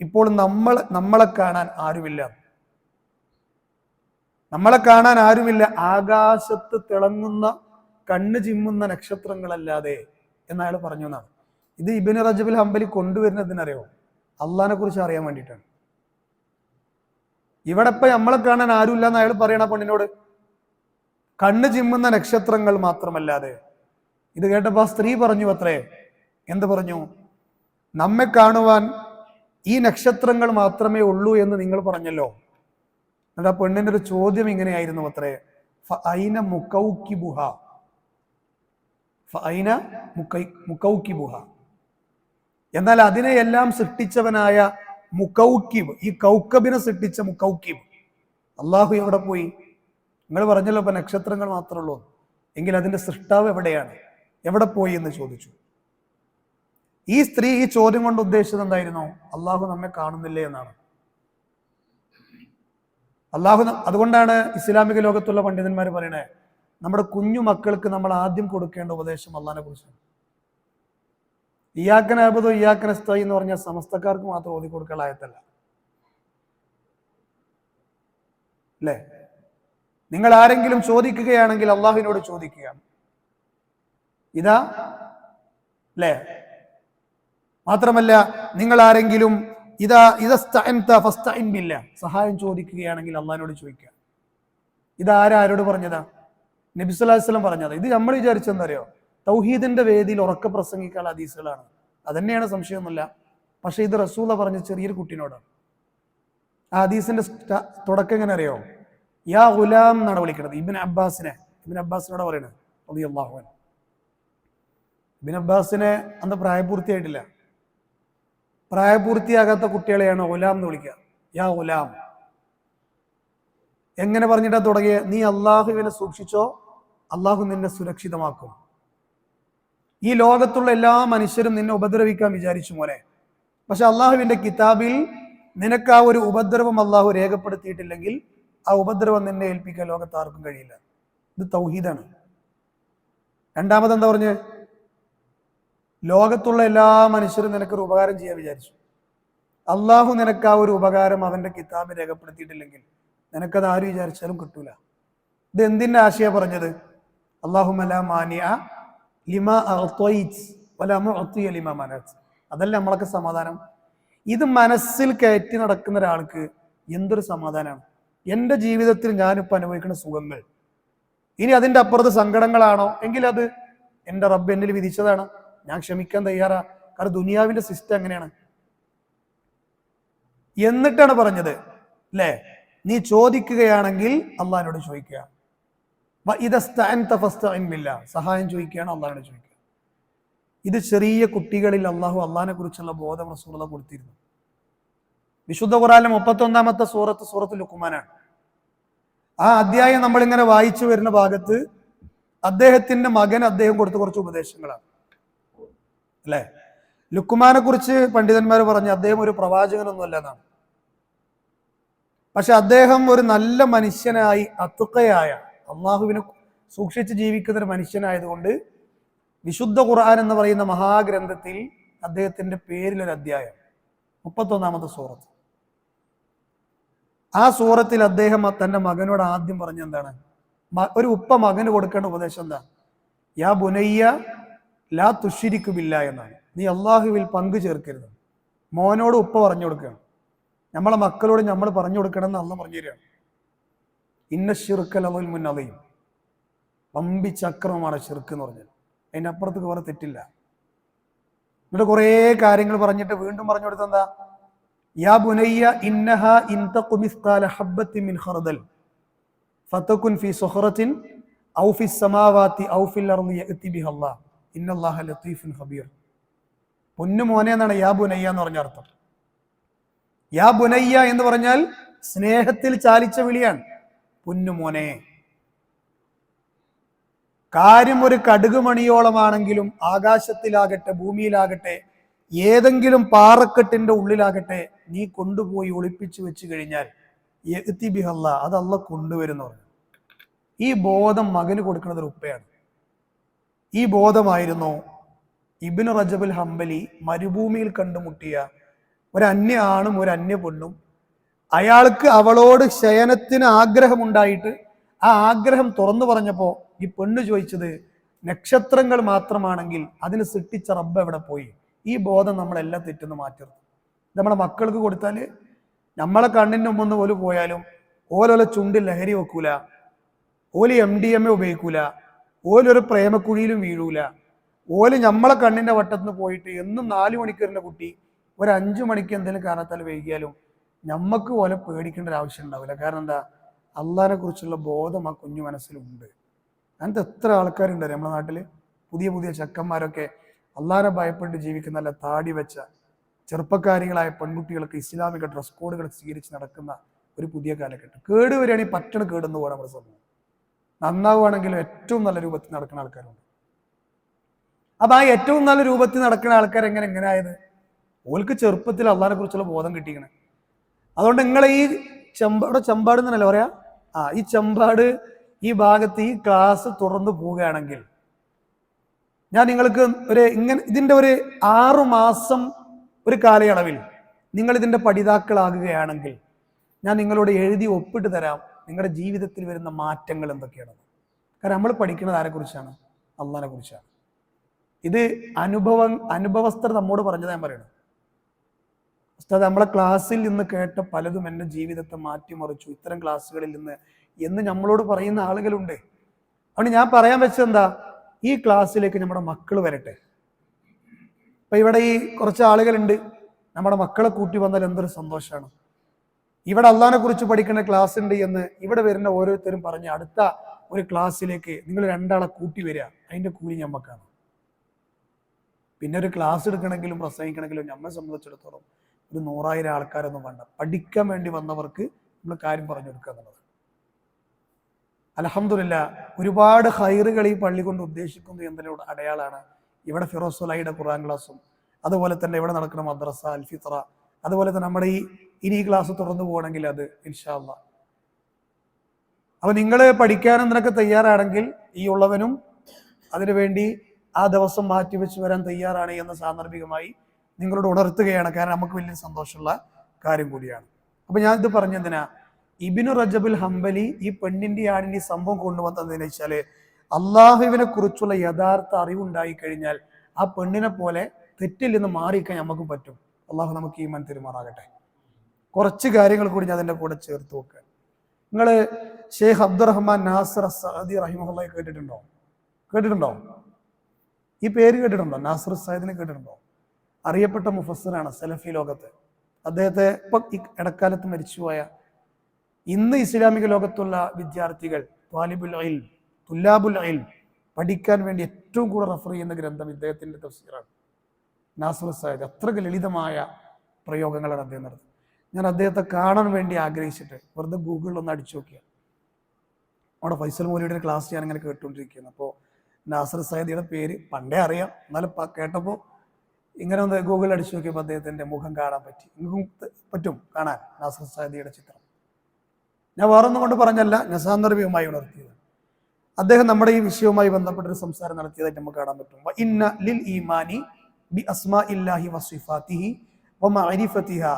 ഇപ്പോൾ നമ്മളെ കാണാൻ ആരുമില്ല, നമ്മളെ കാണാൻ ആരുമില്ല, ആകാശത്ത് തിളങ്ങുന്ന കണ്ണ് ചിമ്മുന്ന നക്ഷത്രങ്ങളല്ലാതെ എന്ന് അയാൾ പറഞ്ഞു എന്നാണ്. ഇത് ഇബ്നു റജബുൽ ഹംബലി കൊണ്ടുവരുന്നതിനറിയോ? അള്ളാഹിനെ കുറിച്ച് അറിയാൻ വേണ്ടിയിട്ടാണ്. ഇവിടെ ഇപ്പൊ നമ്മളെ കാണാൻ ആരുമില്ല എന്ന് അയാൾ പറയണ പെണ്ണിനോട്, കണ്ണ് ചിമ്മുന്ന നക്ഷത്രങ്ങൾ മാത്രമല്ലാതെ. ഇത് കേട്ടപ്പോ ആ സ്ത്രീ പറഞ്ഞു അത്രേ, എന്ത് പറഞ്ഞു? നമ്മെ കാണുവാൻ ഈ നക്ഷത്രങ്ങൾ മാത്രമേ ഉള്ളൂ എന്ന് നിങ്ങൾ പറഞ്ഞല്ലോ. എന്നിട്ട് ആ പെണ്ണിന്റെ ഒരു ചോദ്യം ഇങ്ങനെയായിരുന്നു അത്രേ, ഫഅൈന മുകൗകിബുഹ, ഫഅൈന മുകൗകിബുഹ. എന്നാൽ അതിനെയെല്ലാം സൃഷ്ടിച്ചവനായ മുകൗക്കിബ്, ഈ കൗക്കബിനെ സൃഷ്ടിച്ച മുകൗക്കിബ് അള്ളാഹു എവിടെ പോയി? നിങ്ങൾ പറഞ്ഞല്ലോ ഇപ്പൊ നക്ഷത്രങ്ങൾ മാത്രമേ ഉള്ളൂ, എങ്കിൽ അതിന്റെ സൃഷ്ടാവ് എവിടെയാണ്, എവിടെ പോയി എന്ന് ചോദിച്ചു. ഈ സ്ത്രീ ഈ ചോദ്യം കൊണ്ട് ഉദ്ദേശിച്ചത് എന്തായിരുന്നു? അള്ളാഹു നമ്മെ കാണുന്നില്ലേ എന്നാണ്. അതുകൊണ്ടാണ് ഇസ്ലാമിക ലോകത്തുള്ള പണ്ഡിതന്മാർ പറയണേ, നമ്മുടെ കുഞ്ഞു മക്കൾക്ക് നമ്മൾ ആദ്യം കൊടുക്കേണ്ട ഉപദേശം അള്ളാഹിനെ കുറിച്ചാണ്. ഇയ്യാക്കന അബ്ദു ഇയ്യാക്കന നസ്തഈൻ എന്ന് പറഞ്ഞാൽ സമസ്തക്കാർക്ക് മാത്രം ഓതി കൊടുക്കാനുള്ള ആയത്തല്ല, അല്ലേ? നിങ്ങൾ ആരെങ്കിലും ചോദിക്കുകയാണെങ്കിൽ അള്ളാഹുവിനോട് ചോദിക്കുക, ഇതാ, അല്ലേ? മാത്രമല്ല, നിങ്ങൾ ആരെങ്കിലും സഹായം ചോദിക്കുകയാണെങ്കിൽ അള്ളാഹിനോട് ചോദിക്കുക. ഇതാരോട് പറഞ്ഞതാ? നബി സല്ലല്ലാഹു അലൈഹി വസല്ലം പറഞ്ഞതാ. ഇത് നമ്മൾ വിചാരിച്ചെന്നറിയോ? തൗഹീദിന്റെ വേദിയിൽ ഉറക്കെ പ്രസംഗിക്കാനുള്ള ഹദീസുകളാണ്. അതന്നെയാണ്, സംശയമൊന്നുമില്ല. പക്ഷെ ഇത് റസൂല പറഞ്ഞ ചെറിയൊരു കുട്ടീനോടാണ്. ആ ഹദീസിന്റെ തുടക്കം എങ്ങനെ അറിയോ? യാ ഗുലാം എന്നാണ് വിളിക്കുന്നത്. ഇബ്നു അബ്ബാസിനോട് പറയണത് റളിയല്ലാഹു അൻഹു. ഇബ്നു അബ്ബാസിനെ അന്ന് പ്രായപൂർത്തിയായിട്ടില്ല. പ്രായപൂർത്തിയാകാത്ത കുട്ടികളെയാണ് ഗുലാം എന്ന് വിളിക്കുക. യാ ഗുലാം. എങ്ങനെ പറഞ്ഞിട്ടാ തുടങ്ങിയ? നീ അള്ളാഹുവിനെ സൂക്ഷിച്ചോ, അള്ളാഹു നിന്നെ സുരക്ഷിതമാക്കും. ഈ ലോകത്തുള്ള എല്ലാ മനുഷ്യരും നിന്നെ ഉപദ്രവിക്കാൻ വിചാരിച്ചു മോനെ, പക്ഷെ അള്ളാഹുവിന്റെ കിതാബിൽ നിനക്ക് ആ ഒരു ഉപദ്രവം അള്ളാഹു രേഖപ്പെടുത്തിയിട്ടില്ലെങ്കിൽ ആ ഉപദ്രവം നിന്നെ ഏൽപ്പിക്കാൻ ലോകത്ത് ആർക്കും കഴിയില്ല. ഇത് തൗഹീദാണ്. രണ്ടാമത് എന്താ പറഞ്ഞ്? ലോകത്തുള്ള എല്ലാ മനുഷ്യരും നിനക്കൊരു ഉപകാരം ചെയ്യാൻ വിചാരിച്ചു, അള്ളാഹു നിനക്ക് ആ ഒരു ഉപകാരം അവന്റെ കിതാബ് രേഖപ്പെടുത്തിയിട്ടില്ലെങ്കിൽ നിനക്കത് ആര് വിചാരിച്ചാലും കിട്ടൂല. ഇത് എന്തിന്റെ ആശയ പറഞ്ഞത്? അല്ലാഹുമ്മ ലാ മാനിഅ ലിമാ അഅ്തൈത് വലാ മുഅ്തിയ ലിമാ മനഅത്. അതല്ല നമ്മളൊക്കെ സമാധാനം. ഇത് മനസ്സിൽ കയറ്റി നടക്കുന്ന ഒരാൾക്ക് എന്തൊരു സമാധാനമാണ്. എൻ്റെ ജീവിതത്തിൽ ഞാനിപ്പോൾ അനുഭവിക്കുന്ന സുഖങ്ങൾ, ഇനി അതിൻ്റെ അപ്പുറത്ത് സങ്കടങ്ങളാണോ എങ്കിൽ അത് എൻ്റെ റബ്ബ് എന്നിൽ വിധിച്ചതാണ്, ഞാൻ ക്ഷമിക്കാൻ തയ്യാറാ. കാരണം ദുനിയാവിന്റെ സിസ്റ്റം അങ്ങനെയാണ്. എന്നിട്ടാണ് പറഞ്ഞത്, അല്ലേ? നീ ചോദിക്കുകയാണെങ്കിൽ അള്ളാഹിനോട് ചോദിക്കുക. സഹായം ചോദിക്കുകയാണ് അള്ളാഹിനോട് ചോദിക്കുക. ഇത് ചെറിയ കുട്ടികളിൽ അള്ളാഹിനെ കുറിച്ചുള്ള ബോധം റസൂലുള്ളാഹി കൊടുത്തിരുന്നു. വിശുദ്ധ ഖുർആനിലെ 31-ാമത്തെ സൂറത്ത് ലുഖ്മാനാണ്. ആ അധ്യായം നമ്മളിങ്ങനെ വായിച്ചു വരുന്ന ഭാഗത്ത് അദ്ദേഹത്തിന്റെ മകൻ അദ്ദേഹം കൊടുത്ത കുറച്ച് ഉപദേശങ്ങളാണ് അല്ലെ. ലുക്മാനെ കുറിച്ച് പണ്ഡിതന്മാർ പറഞ്ഞു അദ്ദേഹം ഒരു പ്രവാചകനൊന്നുമല്ല എന്നാണ്. പക്ഷെ അദ്ദേഹം ഒരു നല്ല മനുഷ്യനായി, അത്തുക്കയായ, അള്ളാഹുവിനെ സൂക്ഷിച്ച് ജീവിക്കുന്ന ഒരു മനുഷ്യനായതുകൊണ്ട് വിശുദ്ധ ഖുർആൻ എന്ന് പറയുന്ന മഹാഗ്രന്ഥത്തിൽ അദ്ദേഹത്തിന്റെ പേരിലൊരു അധ്യായം 31-ാമത്തെ സൂറത്ത്. ആ സൂറത്തിൽ അദ്ദേഹം തന്റെ മകനോട് ആദ്യം പറഞ്ഞ എന്താണ്? ഒരു ഉപ്പ മകന് കൊടുക്കേണ്ട ഉപദേശം എന്താ? യാ ബുനയ്യ ലാ തുശ്ശിരിക്കു ബില്ലാ എന്നാണ്. നീ അള്ളാഹുവിൽ പങ്കു ചേർക്കരുത്. മോനോട് ഉപ്പ പറഞ്ഞു കൊടുക്കുകയാണ്. നമ്മളെ മക്കളോട് നമ്മൾ പറഞ്ഞു കൊടുക്കണം എന്ന് അള്ളാഹ് പറഞ്ഞു തരികയാണ്. ഇന്ന ശിർക്കൽ മുന്നതയും പമ്പിച്ചക്രമമാണ് ശിർക്ക് എന്ന് പറഞ്ഞാൽ. അതിൻ്റെ അപ്പുറത്തേക്ക് വേറെ തെറ്റില്ല. എന്നിട്ട് കുറേ കാര്യങ്ങൾ പറഞ്ഞിട്ട് വീണ്ടും പറഞ്ഞു കൊടുത്ത എന്താ? യാ ബുനയ്യ ഇന്നഹ ഇൻ തഖു മിസ്ഖാല ഹബ്ബത്തിൻ മിൻ ഖർദൽ ഫതകുൻ ഫീ സുഖറത്തിൻ ഔ ഫിസ് സമാവാതി ഔ ഫിൽ അർളി യഅതി ബിഹല്ലാഹ് ഇന്നല്ലാഹ ലതീഫുൻ ഖബീർ. പൊന്നു മോനെ എന്നാണ് യാ ബുനയ്യ എന്ന് പറഞ്ഞ അർത്ഥം. യാ ബുനയ്യ എന്ന് പറഞ്ഞാൽ സ്നേഹത്തിൽ ചാലിച്ച വിളിയാണ്. പൊന്നു മോനെ. കാര്യം ഒരു കടുകുമണിയോളമാണെങ്കിലും ആകാശത്തിലാകട്ടെ ഭൂമിയിലാകട്ടെ ഏതെങ്കിലും പാറക്കെട്ടിന്റെ ഉള്ളിലാകട്ടെ നീ കൊണ്ടുപോയി ഒളിപ്പിച്ചു വെച്ച് കഴിഞ്ഞാൽ യഅതി ബിഹല്ലാഹ്, അത് അള്ളാഹ് കൊണ്ടുവരുന്നവർ. ഈ ബോധം മകന് കൊടുക്കുന്നത് ഒരു ഉപ്പയാണ്. ഈ ബോധമായിരുന്നു ഇബ്നു റജബുൽ ഹംബലി മരുഭൂമിയിൽ കണ്ടുമുട്ടിയ ഒരു അന്യ ആണും ഒരു അന്യ പെണ്ണും. അയാൾക്ക് അവളോട് ശയനത്തിന് ആഗ്രഹമുണ്ടായിട്ട് ആ ആഗ്രഹം തുറന്നു പറഞ്ഞപ്പോൾ ഈ പെണ്ണ് ചോദിച്ചത് നക്ഷത്രങ്ങൾ മാത്രമാണെങ്കിൽ അതിന് സൃഷ്ടിച്ച റബ്ബ് എവിടെ പോയി? ഈ ബോധം നമ്മളെല്ലാം തെറ്റുന്നു മാറ്റരുത്. നമ്മളെ മക്കൾക്ക് കൊടുത്താൽ നമ്മളെ കണ്ണിൻ്റെ മുമ്പ് പോലും പോയാലും ഓലോലെ ചുണ്ടിൽ ലഹരി വെക്കൂല, ഓല് MDMA ഉപയോഗിക്കൂല, ഓലൊരു പ്രേമക്കുഴിയിലും വീഴൂല. ഓല് നമ്മളെ കണ്ണിന്റെ വട്ടത്തിന് പോയിട്ട് എന്നും 4 മണിക്കൂറിന്റെ കുട്ടി ഒരു 5 മണിക്ക് എന്തെങ്കിലും കാരണത്താൽ വൈകിയാലും നമ്മക്ക് പോലെ പേടിക്കേണ്ട ഒരു ആവശ്യം ഉണ്ടാവില്ല. കാരണം എന്താ? അള്ളാഹിനെ കുറിച്ചുള്ള ബോധം ആ കുഞ്ഞു മനസ്സിലുണ്ട്. അങ്ങനത്തെ എത്ര ആൾക്കാരുണ്ട് നമ്മുടെ നാട്ടിൽ. പുതിയ പുതിയ ചെക്കന്മാരൊക്കെ അള്ളാഹിനെ ഭയപ്പെട്ട് ജീവിക്കുന്ന നല്ല താടി വെച്ച ചെറുപ്പക്കാരികളായ പെൺകുട്ടികൾക്ക് ഇസ്ലാമിക ഡ്രസ് കോഡുകൾ സ്വീകരിച്ച് നടക്കുന്ന ഒരു പുതിയ കാലഘട്ടം. കേടുവരികയാണെങ്കിൽ പറ്റണ കേടെന്ന് പോകാൻ നമ്മുടെ സമൂഹം. നന്നാവുകയാണെങ്കിലും ഏറ്റവും നല്ല രൂപത്തിൽ നടക്കുന്ന ആൾക്കാരുണ്ട്. അപ്പൊ ആ ഏറ്റവും നല്ല രൂപത്തിൽ നടക്കുന്ന ആൾക്കാർ എങ്ങനെ ആയത്? ഓൾക്ക് ചെറുപ്പത്തിൽ അള്ളാഹിനെ കുറിച്ചുള്ള ബോധം കിട്ടിക്കണേ. അതുകൊണ്ട് നിങ്ങളെ ഈ ചെമ്പാട് എന്നല്ലേ പറയാ, ഈ ചെമ്പാട് ഈ ഭാഗത്ത് ഈ ക്ലാസ് തുടർന്ന് പോവുകയാണെങ്കിൽ ഞാൻ നിങ്ങൾക്ക് ഇതിന്റെ ഒരു 6 മാസം ഒരു കാലയളവിൽ നിങ്ങൾ ഇതിന്റെ പഠിതാക്കളാകുകയാണെങ്കിൽ ഞാൻ നിങ്ങളോട് എഴുതി ഒപ്പിട്ട് തരാം നിങ്ങളുടെ ജീവിതത്തിൽ വരുന്ന മാറ്റങ്ങൾ എന്തൊക്കെയാണ്. കാരണം നമ്മൾ പഠിക്കുന്നത് ആരെക്കുറിച്ചാണ്? അള്ളാഹിനെ കുറിച്ചാണ്. ഇത് അനുഭവസ്ഥർ നമ്മോട് പറഞ്ഞത് ഞാൻ പറയണം. ഉസ്താദ്, നമ്മളെ ക്ലാസ്സിൽ നിന്ന് കേട്ട പലതും എൻ്റെ ജീവിതത്തെ മാറ്റിമറിച്ചു ഇത്തരം ക്ലാസ്സുകളിൽ നിന്ന് എന്ന് നമ്മളോട് പറയുന്ന ആളുകളുണ്ട്. അതുകൊണ്ട് ഞാൻ പറയാൻ വെച്ചത് എന്താ? ഈ ക്ലാസ്സിലേക്ക് നമ്മുടെ മക്കൾ വരട്ടെ. ഇപ്പൊ ഇവിടെ ഈ കുറച്ച് ആളുകളുണ്ട്, നമ്മുടെ മക്കളെ കൂട്ടി വന്നാൽ എന്തൊരു സന്തോഷമാണ്. ഇവിടെ അള്ളാഹിനെ കുറിച്ച് പഠിക്കുന്ന ക്ലാസ് ഉണ്ട് എന്ന് ഇവിടെ വരുന്ന ഓരോരുത്തരും പറഞ്ഞ് അടുത്ത ഒരു ക്ലാസ്സിലേക്ക് നിങ്ങൾ 2 ആളെ കൂട്ടി വരിക, അതിന്റെ കൂലി ഞമ്മക്കാണ്. പിന്നെ ഒരു ക്ലാസ് എടുക്കണമെങ്കിലും പ്രസംഗിക്കണമെങ്കിലും നമ്മെ സംബന്ധിച്ചിടത്തോളം ഒരു 100,000 ആൾക്കാരൊന്നും വേണ്ട. പഠിക്കാൻ വേണ്ടി വന്നവർക്ക് നമ്മൾ കാര്യം പറഞ്ഞു കൊടുക്കുക എന്നുള്ളത്. അൽഹംദുലില്ലാഹ് ഒരുപാട് ഹൈറുകൾ ഈ പള്ളി കൊണ്ട് ഉദ്ദേശിക്കുന്നു എന്നതിനോട് അടയാളാണ് ഇവിടെ ഫിറോസ് സുലൈയുടെ ഖുർആൻ ക്ലാസ്സും, അതുപോലെ തന്നെ ഇവിടെ നടക്കുന്ന മദ്രസ അൽ ഫിത്ര, അതുപോലെ തന്നെ നമ്മുടെ ഈ ക്ലാസ് തുറന്നു പോകണമെങ്കിൽ അത് ഇൻഷാ അല്ലാഹ്. അപ്പൊ നിങ്ങൾ പഠിക്കാനും ഇതിനൊക്കെ തയ്യാറാണെങ്കിൽ ഈ ഉള്ളവനും അതിനുവേണ്ടി ആ ദിവസം മാറ്റിവെച്ച് വരാൻ തയ്യാറാണ് എന്ന് സാന്ദർഭികമായി നിങ്ങളോട് ഉണർത്തുകയാണ്. കാരണം നമുക്ക് വലിയ സന്തോഷമുള്ള കാര്യം കൂടിയാണ്. അപ്പൊ ഞാൻ ഇത് പറഞ്ഞെന്തിനാ? ഇബ്നു റജബുൽ ഹംബലി ഈ പെണ്ണിന്റെ ആണിന്റെ സംഭവം കൊണ്ടുവന്നതെന്ന് വെച്ചാല് അള്ളാഹുവിനെ കുറിച്ചുള്ള യഥാർത്ഥ അറിവുണ്ടായി കഴിഞ്ഞാൽ ആ പെണ്ണിനെ പോലെ തെറ്റിൽ നിന്ന് മാറിക്കാൻ നമുക്ക് പറ്റും. അള്ളാഹു നമുക്ക് ഈമാൻ തരുമാറാകട്ടെ. കുറച്ച് കാര്യങ്ങൾ കൂടി ഞാൻ അതിന്റെ കൂടെ ചേർത്ത് വെക്കുക. നിങ്ങൾ ഷെയ്ഖ് അബ്ദുറഹ്മാൻ നാസിർ സഅദി റഹിമഹുള്ളാഹി കേട്ടിട്ടുണ്ടോ? ഈ പേര് കേട്ടിട്ടുണ്ടോ? നാസിർ സഅദിനെ കേട്ടിട്ടുണ്ടോ? അറിയപ്പെട്ട മുഫസ്സിറാണ് സലഫി ലോകത്ത്. അദ്ദേഹത്തെ ഇപ്പൊ ഇടക്കാലത്ത് മരിച്ചുപോയ ഇന്ന് ഇസ്ലാമിക ലോകത്തുള്ള വിദ്യാർത്ഥികൾ തുല്ലാബുൽ ഇൽം പഠിക്കാൻ വേണ്ടി ഏറ്റവും കൂടുതൽ റഫർ ചെയ്യുന്ന ഗ്രന്ഥം ഇദ്ദേഹത്തിന്റെ തഫ്സീറാണ്. നാസിർ സഅദി അത്രയ്ക്ക് ലളിതമായ പ്രയോഗങ്ങളാണ് അദ്ദേഹം നടത്തുന്നത്. ഞാൻ അദ്ദേഹത്തെ കാണാൻ വേണ്ടി ആഗ്രഹിച്ചിട്ട് വെറുതെ ഗൂഗിളിൽ ഒന്ന് അടിച്ചു നോക്കിയ നമ്മുടെ ഫൈസൽ മൗലവിയുടെ ക്ലാസ് ഞാൻ അങ്ങനെ കേട്ടുകൊണ്ടിരിക്കുകയാണ്. അപ്പോൾ നാസർ സയ്യിദിയുടെ പേര് പണ്ടേ അറിയാം, എന്നാലും കേട്ടപ്പോൾ ഇങ്ങനെ ഒന്ന് ഗൂഗിളിൽ അടിച്ചു നോക്കിയപ്പോൾ അദ്ദേഹത്തിൻ്റെ മുഖം കാണാൻ പറ്റി. നിങ്ങൾക്ക് പറ്റും കാണാൻ നാസർ സയ്യിദിയുടെ ചിത്രം. ഞാൻ വേറൊന്നും കൊണ്ട് പറഞ്ഞല്ല, ഞാൻ സാന്ദർഭികമായി ഉണർത്തിയത്. അദ്ദേഹം നമ്മുടെ ഈ വിഷയവുമായി ബന്ധപ്പെട്ടൊരു സംസാരം നടത്തിയതായിട്ട് നമുക്ക് കാണാൻ പറ്റും. ഇന്ന ലിൽ ഈമാനി ബി അസ്മാഇല്ലാഹി വസിഫാതിഹി വമഅരിഫതിഹാ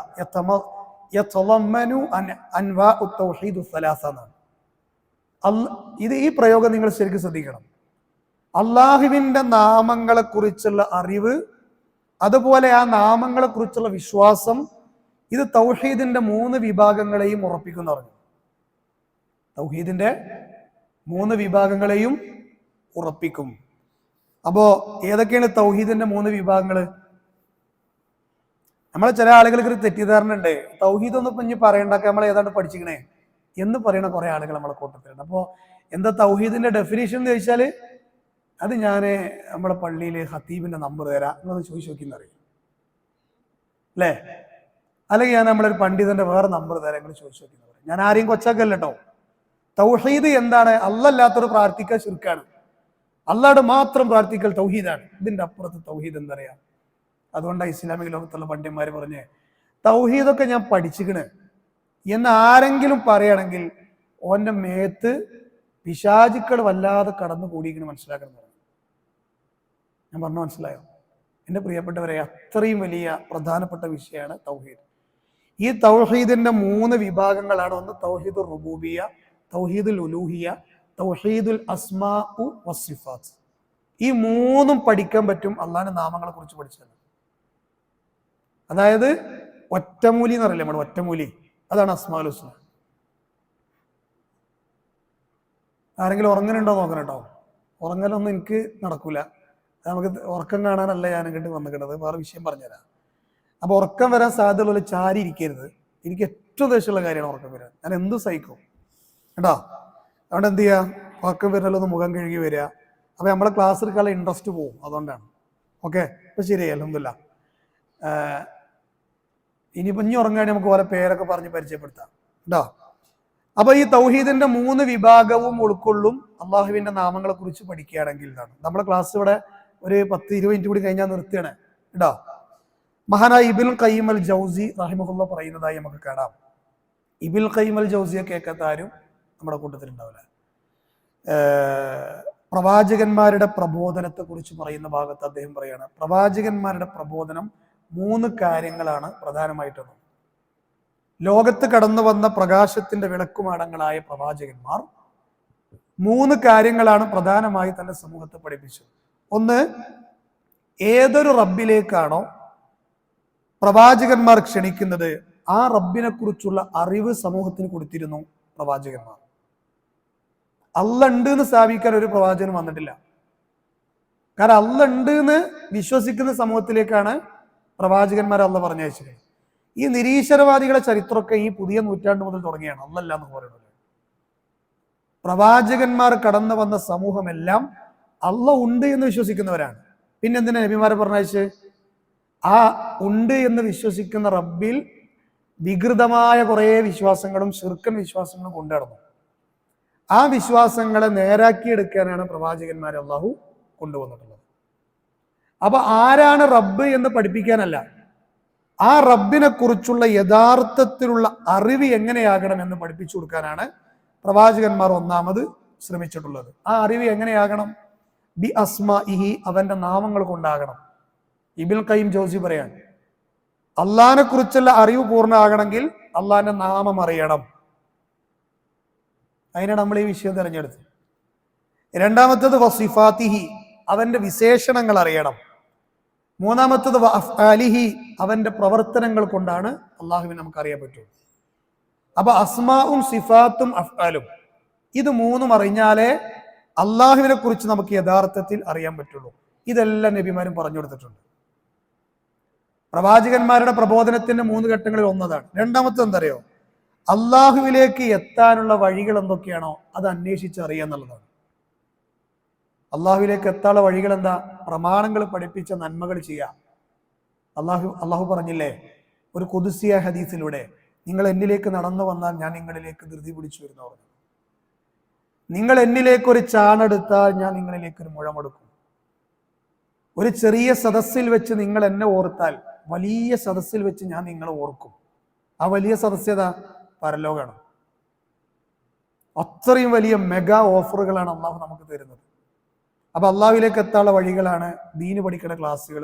യതളമ്മനു അൻവാഉ തൗഹീദു സലാസ എന്നാണ്. ഇത് ഈ പ്രയോഗം നിങ്ങൾ ശരിക്കും ശ്രദ്ധിക്കണം. അള്ളാഹുവിൻ്റെ നാമങ്ങളെ കുറിച്ചുള്ള അറിവ്, അതുപോലെ ആ നാമങ്ങളെ കുറിച്ചുള്ള വിശ്വാസം, ഇത് തൗഹീദിന്റെ 3 വിഭാഗങ്ങളെയും ഉറപ്പിക്കുന്നു പറഞ്ഞു. തൗഹീദിന്റെ 3 വിഭാഗങ്ങളെയും ഉറപ്പിക്കും. അപ്പോ ഏതൊക്കെയാണ് തൗഹീദിന്റെ 3 വിഭാഗങ്ങള്? നമ്മളെ ചില ആളുകൾക്ക് ഒരു തെറ്റിദ്ധാരണ ഉണ്ട്, തൗഹീദ് ഒന്നും ഇപ്പൊ ഇനി പറയണ്ടൊക്കെ നമ്മൾ ഏതാണ്ട് പഠിച്ചിക്കണേ എന്ന് പറയുന്ന കുറെ ആളുകൾ നമ്മളെ കൂട്ടത്തിലുണ്ട്. അപ്പോൾ എന്താ തൗഹീദിന്റെ ഡെഫിനേഷൻ എന്ന് ചോദിച്ചാൽ, അത് ഞാൻ നമ്മുടെ പള്ളിയിൽ ഹത്തീബിന്റെ നമ്പർ തരാം എന്നൊന്ന് ചോദിച്ചു നോക്കിയെന്നറിയാം അല്ലേ? അല്ലെങ്കിൽ ഞാൻ നമ്മളൊരു പണ്ഡിതന്റെ വേറെ നമ്പർ തരാം എന്ന് ചോദിച്ചു നോക്കിയെന്ന് പറയും. ഞാൻ ആരെയും കൊച്ചാക്കല്ല കേട്ടോ. തൗഹീദ് എന്താണ്? അല്ലല്ലാത്തൊരു പ്രാർത്ഥിക്കൽ ശിർക്കാണ്. അള്ളാഹുടെ മാത്രം പ്രാർത്ഥിക്കൽ തൗഹീദാണ്. ഇതിന്റെ അപ്പുറത്ത് തൗഹീദ് എന്താ പറയാ? അതുകൊണ്ടാണ് ഇസ്ലാമിക ലോകത്തുള്ള പണ്ഡിതന്മാർ പറഞ്ഞ് തൗഹീദൊക്കെ ഞാൻ പഠിച്ചിക്കണ് എന്ന് ആരെങ്കിലും പറയുകയാണെങ്കിൽ ഓന്റെ മേത്ത് പിശാചുക്കൾ വല്ലാതെ കടന്നു കൂടിയിരിക്കണ മനസ്സിലാക്കണം. ഞാൻ പറഞ്ഞു മനസ്സിലായോ? എൻ്റെ പ്രിയപ്പെട്ടവരെ, അത്രയും വലിയ പ്രധാനപ്പെട്ട വിഷയമാണ് തൗഹീദ്. ഈ തൗഹീദിന്റെ 3 വിഭാഗങ്ങളാണ്. ഒന്ന് തൗഹീദുൽ റുബൂബിയ്യ, തൗഹീദുൽ ഉലൂഹിയ്യ, തൗഹീദുൽ അസ്മാഉ വസ്സിഫാത്ത്. ഈ 3ഉം പഠിക്കാൻ പറ്റും അള്ളാഹിന്റെ നാമങ്ങളെ കുറിച്ച് പഠിച്ചത്. അതായത് ഒറ്റമൂലി എന്ന് പറയില്ലേ നമ്മുടെ ഒറ്റമൂലി, അതാണ് അസ്മാഉൽ ഹുസ്ന. ആരെങ്കിലും ഉറങ്ങലുണ്ടോ നോക്കണം കേട്ടോ. ഉറങ്ങലൊന്നും എനിക്ക് നടക്കൂല. നമുക്ക് ഉറക്കം കാണാനല്ല ഞാൻ ഇങ്ങോട്ട് വന്നിട്ടുള്ളത്, വേറെ വിഷയം പറഞ്ഞുതരാം. അപ്പൊ ഉറക്കം വരാൻ സാധ്യതയുള്ള ചാരി ഇരിക്കരുത്. എനിക്ക് ഏറ്റവും ദേഷ്യമുള്ള കാര്യമാണ് ഉറക്കം വരാൻ. ഞാൻ എന്തും സഹിക്കും കേട്ടോ. അതുകൊണ്ട് എന്ത് ചെയ്യുക, ഉറക്കം വരുന്നല്ലോ മുഖം കഴുകി വരിക. അപ്പൊ നമ്മളെ ക്ലാസ് എടുക്കാനുള്ള ഇൻട്രസ്റ്റ് പോകും. അതുകൊണ്ടാണ്. ഓക്കെ, ഇപ്പൊ ശരിയായി അൽഹംദുലില്ലാ. ഇനിയിപ്പോൾ ഇനി ഉറങ്ങാണെങ്കിൽ നമുക്ക് ഓരോ പേരൊക്കെ പറഞ്ഞ് പരിചയപ്പെടുത്താം കേട്ടോ. അപ്പൊ ഈ തൗഹീദിന്റെ 3 വിഭാഗവും ഉൾക്കൊള്ളും അള്ളാഹുവിന്റെ നാമങ്ങളെ കുറിച്ച് പഠിക്കുകയാണെങ്കിൽ ഇതാണ്. നമ്മുടെ ക്ലാസ് ഇവിടെ ഒരു 10-20 മിനിറ്റ് കൂടി കഴിഞ്ഞാൽ നിർത്തിയാണ് കേട്ടോ. മഹാനായ ഇബ്നുൽ ഖയ്യിം അൽ ജൗസി റഹിമഹുല്ലാ പറയുന്നതായി നമുക്ക് കാണാം. ഇബ്നുൽ ഖയ്യിം അൽ ജൗസിയെ കേൾക്കാത്ത ആരും നമ്മുടെ കൂട്ടത്തിലുണ്ടാവില്ല. പ്രവാചകന്മാരുടെ പ്രബോധനത്തെ കുറിച്ച് പറയുന്ന ഭാഗത്ത് അദ്ദേഹം പറയാണ്, പ്രവാചകന്മാരുടെ പ്രബോധനം 3 കാര്യങ്ങളാണ് പ്രധാനമായിട്ടുള്ളത്. ലോകത്ത് കടന്നു വന്ന പ്രകാശത്തിന്റെ വിളക്കുമാടങ്ങളായ പ്രവാചകന്മാർ 3 കാര്യങ്ങളാണ് പ്രധാനമായി തന്റെ സമൂഹത്തെ പഠിപ്പിച്ചത്. ഒന്ന്, ഏതൊരു റബ്ബിലേക്കാണോ പ്രവാചകന്മാർ ക്ഷണിക്കുന്നത് ആ റബ്ബിനെ കുറിച്ചുള്ള അറിവ് സമൂഹത്തിന് കൊടുത്തിരുന്നു പ്രവാചകന്മാർ. അള്ള ഉണ്ട് എന്ന് സ്ഥാപിക്കാൻ ഒരു പ്രവാചകനും വന്നിട്ടില്ല. കാരണം അള്ള ഉണ്ട് എന്ന് വിശ്വസിക്കുന്ന സമൂഹത്തിലേക്കാണ് പ്രവാചകന്മാരെ അള്ള പറഞ്ഞയച്ചത്. ഈ നിരീശ്വരവാദികളെ ചരിത്രമൊക്കെ ഈ പുതിയ നൂറ്റാണ്ട് മുതൽ തുടങ്ങിയാണ്. അല്ലല്ല എന്ന് പറയുന്നത്. പ്രവാചകന്മാർ കടന്നു വന്ന സമൂഹമെല്ലാം അള്ള ഉണ്ട് എന്ന് വിശ്വസിക്കുന്നവരാണ്. പിന്നെ എന്തിനാ നബിമാരെ പറഞ്ഞയച്ച്? ആ ഉണ്ട് എന്ന് വിശ്വസിക്കുന്ന റബ്ബിൽ വികൃതമായ കുറെ വിശ്വാസങ്ങളും ശിർക്കൻ വിശ്വാസങ്ങളും കൊണ്ടുനടന്നു. ആ വിശ്വാസങ്ങളെ നേരാക്കിയെടുക്കാനാണ് പ്രവാചകന്മാരെ അള്ളാഹു കൊണ്ടുവന്നിട്ടുള്ളത്. അപ്പൊ ആരാണ് റബ്ബ് എന്ന് പഠിപ്പിക്കാനല്ല, ആ റബ്ബിനെ കുറിച്ചുള്ള യഥാർത്ഥത്തിലുള്ള അറിവ് എങ്ങനെയാകണം എന്ന് പഠിപ്പിച്ചു കൊടുക്കാനാണ് പ്രവാചകന്മാർ ഒന്നാമത് ശ്രമിച്ചിട്ടുള്ളത്. ആ അറിവ് എങ്ങനെയാകണം? ബി അസ്മാഇഹി, അവന്റെ നാമങ്ങൾ കൊണ്ടാകണം. ഇബ്നുൽ ഖയ്യിം ജൗസി പറയാൻ, അള്ളാഹിനെ കുറിച്ചുള്ള അറിവ് പൂർണ്ണമാകണമെങ്കിൽ അള്ളാഹിന്റെ നാമം അറിയണം. അതിനാണ് നമ്മൾ ഈ വിഷയം തിരഞ്ഞെടുത്തത്. രണ്ടാമത്തത് വസിഫാത്തിഹി, അവന്റെ വിശേഷണങ്ങൾ അറിയണം. മൂന്നാമത്തത് അഫ്ആലിഹി, അവന്റെ പ്രവർത്തനങ്ങൾ കൊണ്ടാണ് അള്ളാഹുവിനെ നമുക്ക് അറിയാൻ പറ്റുള്ളൂ. അപ്പൊ അസ്മാഉം സിഫാത്തും അഫ്ആലും ഇത് 3ഉം അറിഞ്ഞാലേ അള്ളാഹുവിനെ കുറിച്ച് നമുക്ക് യഥാർത്ഥത്തിൽ അറിയാൻ പറ്റുള്ളൂ. ഇതെല്ലാം നബിമാരും പറഞ്ഞു കൊടുത്തിട്ടുണ്ട്. പ്രവാചകന്മാരുടെ പ്രബോധനത്തിന്റെ 3 ഘട്ടങ്ങളിൽ ഒന്നതാണ്. രണ്ടാമത്തെ എന്തറിയോ? അള്ളാഹുവിലേക്ക് എത്താനുള്ള വഴികൾ എന്തൊക്കെയാണോ അത് അന്വേഷിച്ചറിയുക എന്നുള്ളതാണ്. അള്ളാഹുവിലേക്ക് എത്താനുള്ള വഴികൾ എന്താ? പ്രമാണങ്ങൾ പഠിപ്പിച്ച നന്മകൾ ചെയ്യാം. അള്ളാഹു പറഞ്ഞില്ലേ ഒരു ഖുദ്സിയ ഹദീസിലൂടെ, നിങ്ങൾ എന്നിലേക്ക് നടന്നു വന്നാൽ ഞാൻ നിങ്ങളിലേക്ക് ധൃതി പിടിച്ചു വരുന്നു പറഞ്ഞു. നിങ്ങൾ എന്നിലേക്കൊരു ചാണെടുത്താൽ ഞാൻ നിങ്ങളിലേക്കൊരു മുഴമെടുക്കും. ഒരു ചെറിയ സദസ്സിൽ വെച്ച് നിങ്ങൾ എന്നെ ഓർത്താൽ വലിയ സദസ്സിൽ വെച്ച് ഞാൻ നിങ്ങളെ ഓർക്കും. ആ വലിയ സദസ്യത പരലോകമാണ്. അത്രയും വലിയ മെഗാ ഓഫറുകളാണ് അള്ളാഹു നമുക്ക് തരുന്നത്. അപ്പൊ അള്ളാഹുവിലേക്ക് എത്താനുള്ള വഴികളാണ് ദീന് പഠിക്കുന്ന ക്ലാസ്സുകൾ.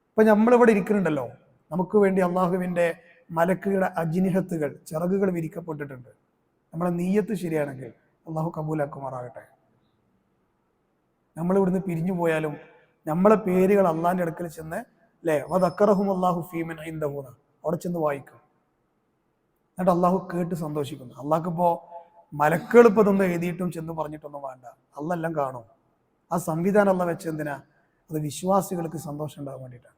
ഇപ്പൊ നമ്മളിവിടെ ഇരിക്കുന്നുണ്ടല്ലോ, നമുക്ക് വേണ്ടി അള്ളാഹുവിന്റെ മലക്കുകളുടെ അജിനിഹത്തുകൾ, ചിറകുകൾ വിരിക്കപ്പെട്ടിട്ടുണ്ട്. നമ്മളെ നീയത്ത് ശരിയാണെങ്കിൽ അള്ളാഹു കബൂലാക്കുമാറാകട്ടെ. നമ്മൾ ഇവിടുന്ന് പിരിഞ്ഞു പോയാലും നമ്മളെ പേരുകൾ അള്ളാഹിന്റെ അടുക്കൽ ചെന്ന് അല്ലേ വദക്കറഹും അല്ലാഹു ഫീമൻ ഇൻദഹു അവിടെ ചെന്ന് വായിക്കും. എന്നിട്ട് അള്ളാഹു കേട്ട് സന്തോഷിക്കുന്നു. അള്ളാഹ്ക്കിപ്പോ മലക്കുകൾ ഇപ്പൊ ഇതൊന്നും എഴുതിയിട്ടും ചെന്ന് പറഞ്ഞിട്ടൊന്നും വേണ്ട, അള്ളാഹ് എല്ലാം കാണും. ആ സംവിധാനം അള്ളാഹ് വെച്ച് എന്തിനാ? അത് വിശ്വാസികൾക്ക് സന്തോഷം ഉണ്ടാകാൻ വേണ്ടിയിട്ടാണ്.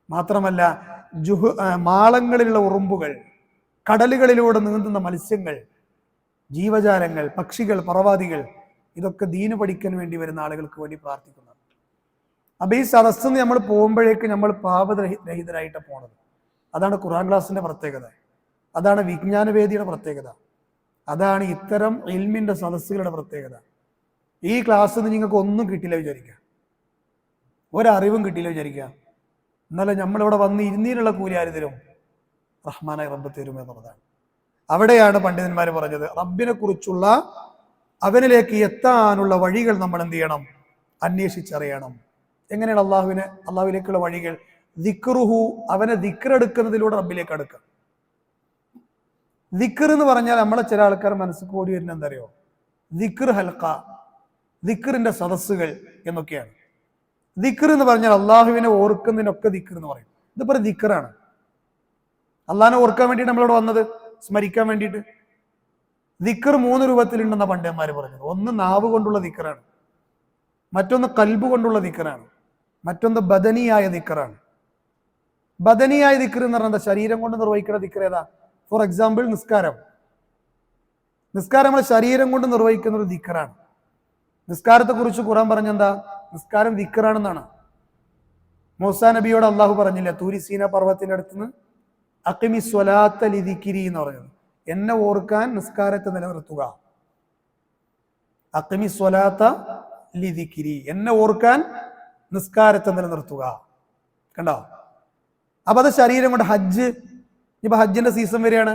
മാത്രമല്ല മാളങ്ങളിലുള്ള ഉറുമ്പുകൾ, കടലുകളിലൂടെ നീന്തുന്ന മത്സ്യങ്ങൾ, ജീവജാലങ്ങൾ, പക്ഷികൾ, പറവാദികൾ, ഇതൊക്കെ ദീന് പഠിക്കാൻ വേണ്ടി വരുന്ന ആളുകൾക്ക് വേണ്ടി പ്രാർത്ഥിക്കുന്നതാണ്. അപ്പൊ ഈ സദസ്സിന് നമ്മൾ പോകുമ്പോഴേക്ക് നമ്മൾ പാപരഹിതരായിട്ടാണ് പോണത്. അതാണ് ഖുർആൻ ക്ലാസിന്റെ പ്രത്യേകത, അതാണ് വിജ്ഞാനവേദിയുടെ പ്രത്യേകത, അതാണ് ഇത്തരം ഇൽമിന്റെ സദസ്സുകളുടെ പ്രത്യേകത. ഈ ക്ലാസ്സിൽ നിന്ന് നിങ്ങൾക്ക് ഒന്നും കിട്ടില്ല വിചാരിക്കുക, ഒരറിവും കിട്ടില്ല വിചാരിക്കുക, എന്നാലും നമ്മളിവിടെ വന്ന് ഇരുന്നീനുള്ള കൂലി ആര് തരും? റഹ്മാനായ റബ്ബ് തരും എന്നുള്ളതാണ്. അവിടെയാണ് പണ്ഡിതന്മാർ പറഞ്ഞത്, റബ്ബിനെ കുറിച്ചുള്ള അവനിലേക്ക് എത്താനുള്ള വഴികൾ നമ്മൾ എന്ത് ചെയ്യണം? അന്വേഷിച്ചറിയണം. എങ്ങനെയാണ് അള്ളാഹുവിലേക്കുള്ള വഴികൾ? ദിക്റുഹു, അവനെ ദിക്റെടുക്കുന്നതിലൂടെ റബ്ബിലേക്ക് അടുക്കുക. ദിക്ർ എന്ന് പറഞ്ഞാൽ നമ്മളെ ചില ആൾക്കാർ മനസ്സിൽ കൂടി വരുന്ന എന്തറിയോ? ദിക്ർ ഹൽക്ക, ദിക്റിന്റെ സദസ്സുകൾ എന്നൊക്കെയാണ്. ദിക്ർ എന്ന് പറഞ്ഞാൽ അള്ളാഹുവിനെ ഓർക്കുന്നതിനൊക്കെ ദിക്ർ എന്ന് പറയും. ഇതിപ്പോ ദിക്റാണ്. അള്ളാഹിനെ ഓർക്കാൻ വേണ്ടിയിട്ട് നമ്മളിവിടെ വന്നത്, സ്മരിക്കാൻ വേണ്ടിയിട്ട്. ദിക്ർ 3 രൂപത്തിലുണ്ടെന്ന പണ്ഡിതന്മാർ പറഞ്ഞത്. ഒന്ന് നാവ് കൊണ്ടുള്ള ദിക്റാണ്, മറ്റൊന്ന് കൽബ് കൊണ്ടുള്ള ദിക്റാണ്, മറ്റൊന്ന് ബദനിയായ ദിക്റാണ്. ബദനിയായ ദിക്ർ എന്ന് പറഞ്ഞാൽ ശരീരം കൊണ്ട് നിർവഹിക്കുന്ന ദിക്ർ ഏതാ? ഫോർ എക്സാമ്പിൾ നിസ്കാരം. നിസ്കാരം നമ്മൾ ശരീരം കൊണ്ട് നിർവഹിക്കുന്ന ഒരു ദിക്റാണ്. നിസ്കാരത്തെ കുറിച്ച് ഖുർആൻ പറഞ്ഞെന്താ? നിസ്കാരം ദിക്റാണെന്നാണ്. മൂസാ നബിയോട് അള്ളാഹു പറഞ്ഞില്ല തൂരി സീന പർവ്വത്തിന്റെ അടുത്തുനിന്ന് അഖിമി സ്വലാത്ത ലിദിക്രി എന്ന് പറഞ്ഞത്, എന്നെ ഓർക്കാൻ നിസ്കാരത്തെ നിലനിർത്തുക. അഖിമി സ്വലാത്ത ലിദിക്രി, എന്നെ ഓർക്കാൻ നിസ്കാരത്തെ നിലനിർത്തുക. കണ്ടോ? അപ്പൊ അത് ശരീരം കൊണ്ട്. ഹജ്ജ്, ഇപ്പൊ ഹജ്ജിന്റെ സീസൺ വരികയാണ്.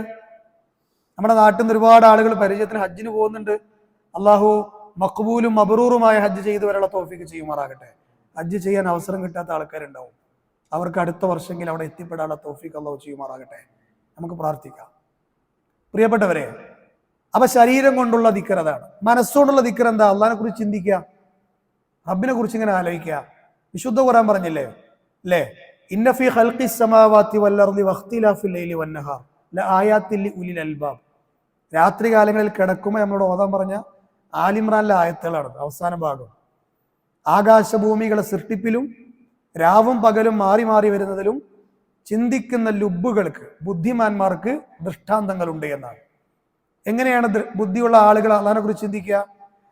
നമ്മുടെ നാട്ടിൽ നിന്ന് ഒരുപാട് ആളുകൾ പരിചയത്തിന് ഹജ്ജിന് പോകുന്നുണ്ട്. അള്ളാഹു മഖ്ബൂലും മബ്റൂറുമായ ഹജ്ജ് ചെയ്തു വരെയുള്ള തൗഫീഖ് ചെയ്യുമാറാകട്ടെ. ഹജ്ജ് ചെയ്യാൻ അവസരം കിട്ടാത്ത ആൾക്കാരുണ്ടാവും, അവർക്ക് അടുത്ത വർഷമെങ്കിലും അവിടെ എത്തിപ്പെടാനുള്ള തൗഫീഖ് അള്ളാഹു ചെയ്യുമാറാകട്ടെ. നമുക്ക് പ്രാർത്ഥിക്കാം. പ്രിയപ്പെട്ടവരെ, അപ്പൊ ശരീരം കൊണ്ടുള്ള ദിക്ർ അതാണ്. മനസ്സുകൊണ്ടുള്ള ദിക്ർ എന്താ? അള്ളാഹിനെ കുറിച്ച് ചിന്തിക്കുക, റബ്ബിനെ കുറിച്ച് ഇങ്ങനെ ആലോചിക്കുക. വിശുദ്ധ ഖുർആൻ പറഞ്ഞില്ലേ അല്ലേ, ഇന്ന ഫീ ഖൽഖിസ് സമാവാതി വൽ അർളി വഖ്തിലാഫിൽ ലൈലി വന്നഹാർ ലആയാത്തിൽ ലിഉലിൽ അൽബാബ്. രാത്രി കാലങ്ങളിൽ കിടക്കുമ്പോൾ നമ്മളോട് ഓതാൻ പറഞ്ഞ ആലിമ്രാനിലെ ആയത്തുകളാണ് അവസാന ഭാഗം. ആകാശഭൂമികളെ സൃഷ്ടിപ്പിലും രാവും പകലും മാറി മാറി വരുന്നതിലും ചിന്തിക്കുന്ന ലുബ്ബുകൾക്ക്, ബുദ്ധിമാന്മാർക്ക് ദൃഷ്ടാന്തങ്ങളുണ്ട് എന്നാണ്. എങ്ങനെയാണ് ബുദ്ധിയുള്ള ആളുകൾ അള്ളാഹിനെ കുറിച്ച് ചിന്തിക്കുക?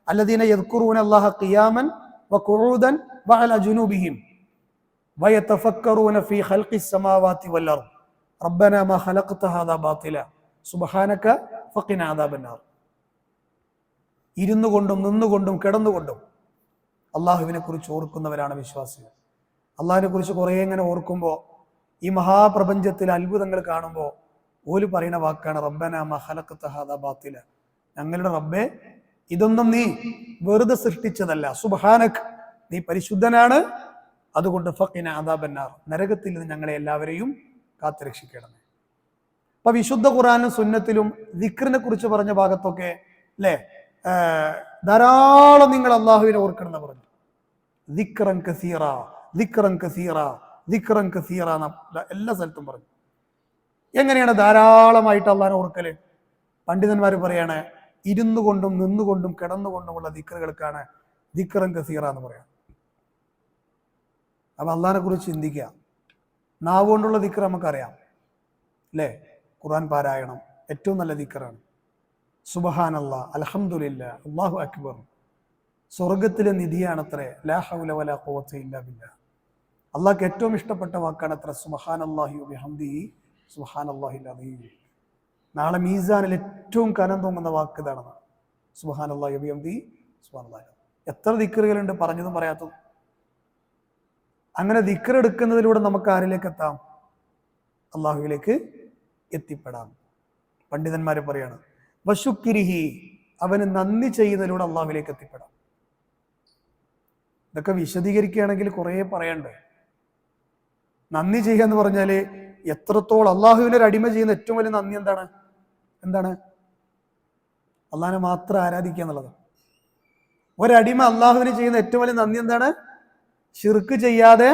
അല്ലദീന യദ്കുറൂന അല്ലാഹ ഖിയാമൻ വഖുഊദൻ വഅല ജുനൂബിഹിം വയതഫക്കറൂന ഫീ ഖൽഖിസ് സമാവാതി വൽ അർദ് റബ്ബനാ മാ ഖലഖ്ത ഹാദാ ബാതില സുബ്ഹാനക ഫഖിനാ അദാബന്നാർ. ഇരുന്നു കൊണ്ടും നിന്നുകൊണ്ടും കിടന്നുകൊണ്ടും അള്ളാഹുവിനെ കുറിച്ച് ഓർക്കുന്നവരാണ് വിശ്വാസികൾ. അള്ളാഹിനെ കുറിച്ച് കുറേ ഇങ്ങനെ ഓർക്കുമ്പോൾ, ഈ മഹാപ്രപഞ്ചത്തിൽ അത്ഭുതങ്ങൾ കാണുമ്പോൾ ഓല് പറയുന്ന വാക്കാണ് റബ്ബനാ മാ ഖലഖ്ത ഹാദാ ബാതില, ഞങ്ങളുടെ റബ്ബേ ഇതൊന്നും നീ വെറുതെ സൃഷ്ടിച്ചതല്ല, സുബ്ഹാനക് നീ പരിശുദ്ധനാണ്, അതുകൊണ്ട് ഫഖിനാ അദാബന്നാർ നരകത്തിൽ നിന്ന് ഞങ്ങളെ എല്ലാവരെയും കാത്തുരക്ഷിക്കണമേ. അപ്പൊ വിശുദ്ധ ഖുർആനും സുന്നത്തിലും ദിക്റിനെ കുറിച്ച് പറഞ്ഞ ഭാഗത്തൊക്കെ അല്ലേ ധാരാളം നിങ്ങൾ അള്ളാഹുവിനെ ഓർക്കണം എന്ന് പറഞ്ഞു. ദിക്റൻ കസീറ, ദിക്റൻ കസീറ, ദിക്റൻ കസീറ എല്ലാ സ്ഥലത്തും പറഞ്ഞു. എങ്ങനെയാണ് ധാരാളമായിട്ട് അള്ളാഹിനെ ഓർക്കല്? പണ്ഡിതന്മാർ പറയാണ്, ഇരുന്നു കൊണ്ടും നിന്നുകൊണ്ടും കിടന്നുകൊണ്ടുമുള്ള ദിക്റുകൾക്കാണ് ദിക്റൻ കസീറ എന്ന് പറയാം. അപ്പൊ അള്ളാഹിനെ കുറിച്ച് ചിന്തിക്കുക. നാവ് കൊണ്ടുള്ള ദിക്ർ നമുക്കറിയാം അല്ലേ, ഖുർആൻ പാരായണം ഏറ്റവും നല്ല ദിക്റാണ്. സുബ്ഹാനല്ലാഹ്, അൽഹംദുലില്ലാഹ്, അല്ലാഹു അക്ബർ സ്വർഗത്തിലെ നിധിയാണത്രേ. ലാ ഹൗല വലാ ഖുവത ഇല്ലാ ബില്ലാഹ്. അള്ളാഹ്ക്ക് ഏറ്റവും ഇഷ്ടപ്പെട്ട വാക്കാണ് അത്ര സുബ്ഹാനല്ലാഹി വബിഹംദിഹി സുബ്ഹാനല്ലാഹിൽ അദീം. നാളെ മീസാനിൽ ഏറ്റവും കനം തോന്നുന്ന വാക്ക് ഇതാണ്. സുബ്ഹാനല്ലാഹി വബിഹംദിഹി സുബ്ഹാനല്ലാഹി. എത്ര ദിക്റുകളുണ്ട് പറഞ്ഞതും പറയാത്തതും. അങ്ങനെ ദിക്ർ എടുക്കുന്നതിലൂടെ നമുക്ക് ആരിലേക്ക് എത്താം? അള്ളാഹുവിലേക്ക് എത്തിപ്പെടാം. പണ്ഡിതന്മാരെ പറയാണ് വശുക്കിരിഹി, അവന് നന്ദി ചെയ്യുന്നതിലൂടെ അള്ളാഹുവിലേക്ക് എത്തിപ്പെടാം. ഇതൊക്കെ വിശദീകരിക്കുകയാണെങ്കിൽ കുറേ പറയണ്ട്. നന്ദി ചെയ്യുക എന്ന് പറഞ്ഞാല് എത്രത്തോളം അള്ളാഹുവിനെ ഒരു അടിമ ചെയ്യുന്ന ഏറ്റവും വലിയ നന്ദി എന്താണ്? അള്ളാഹിനെ മാത്രം ആരാധിക്കുക എന്നുള്ളത്. ഒരടിമ അള്ളാഹുവിനെ ചെയ്യുന്ന ഏറ്റവും വലിയ നന്ദി എന്താണ്? ശിർക്ക് ചെയ്യാതെ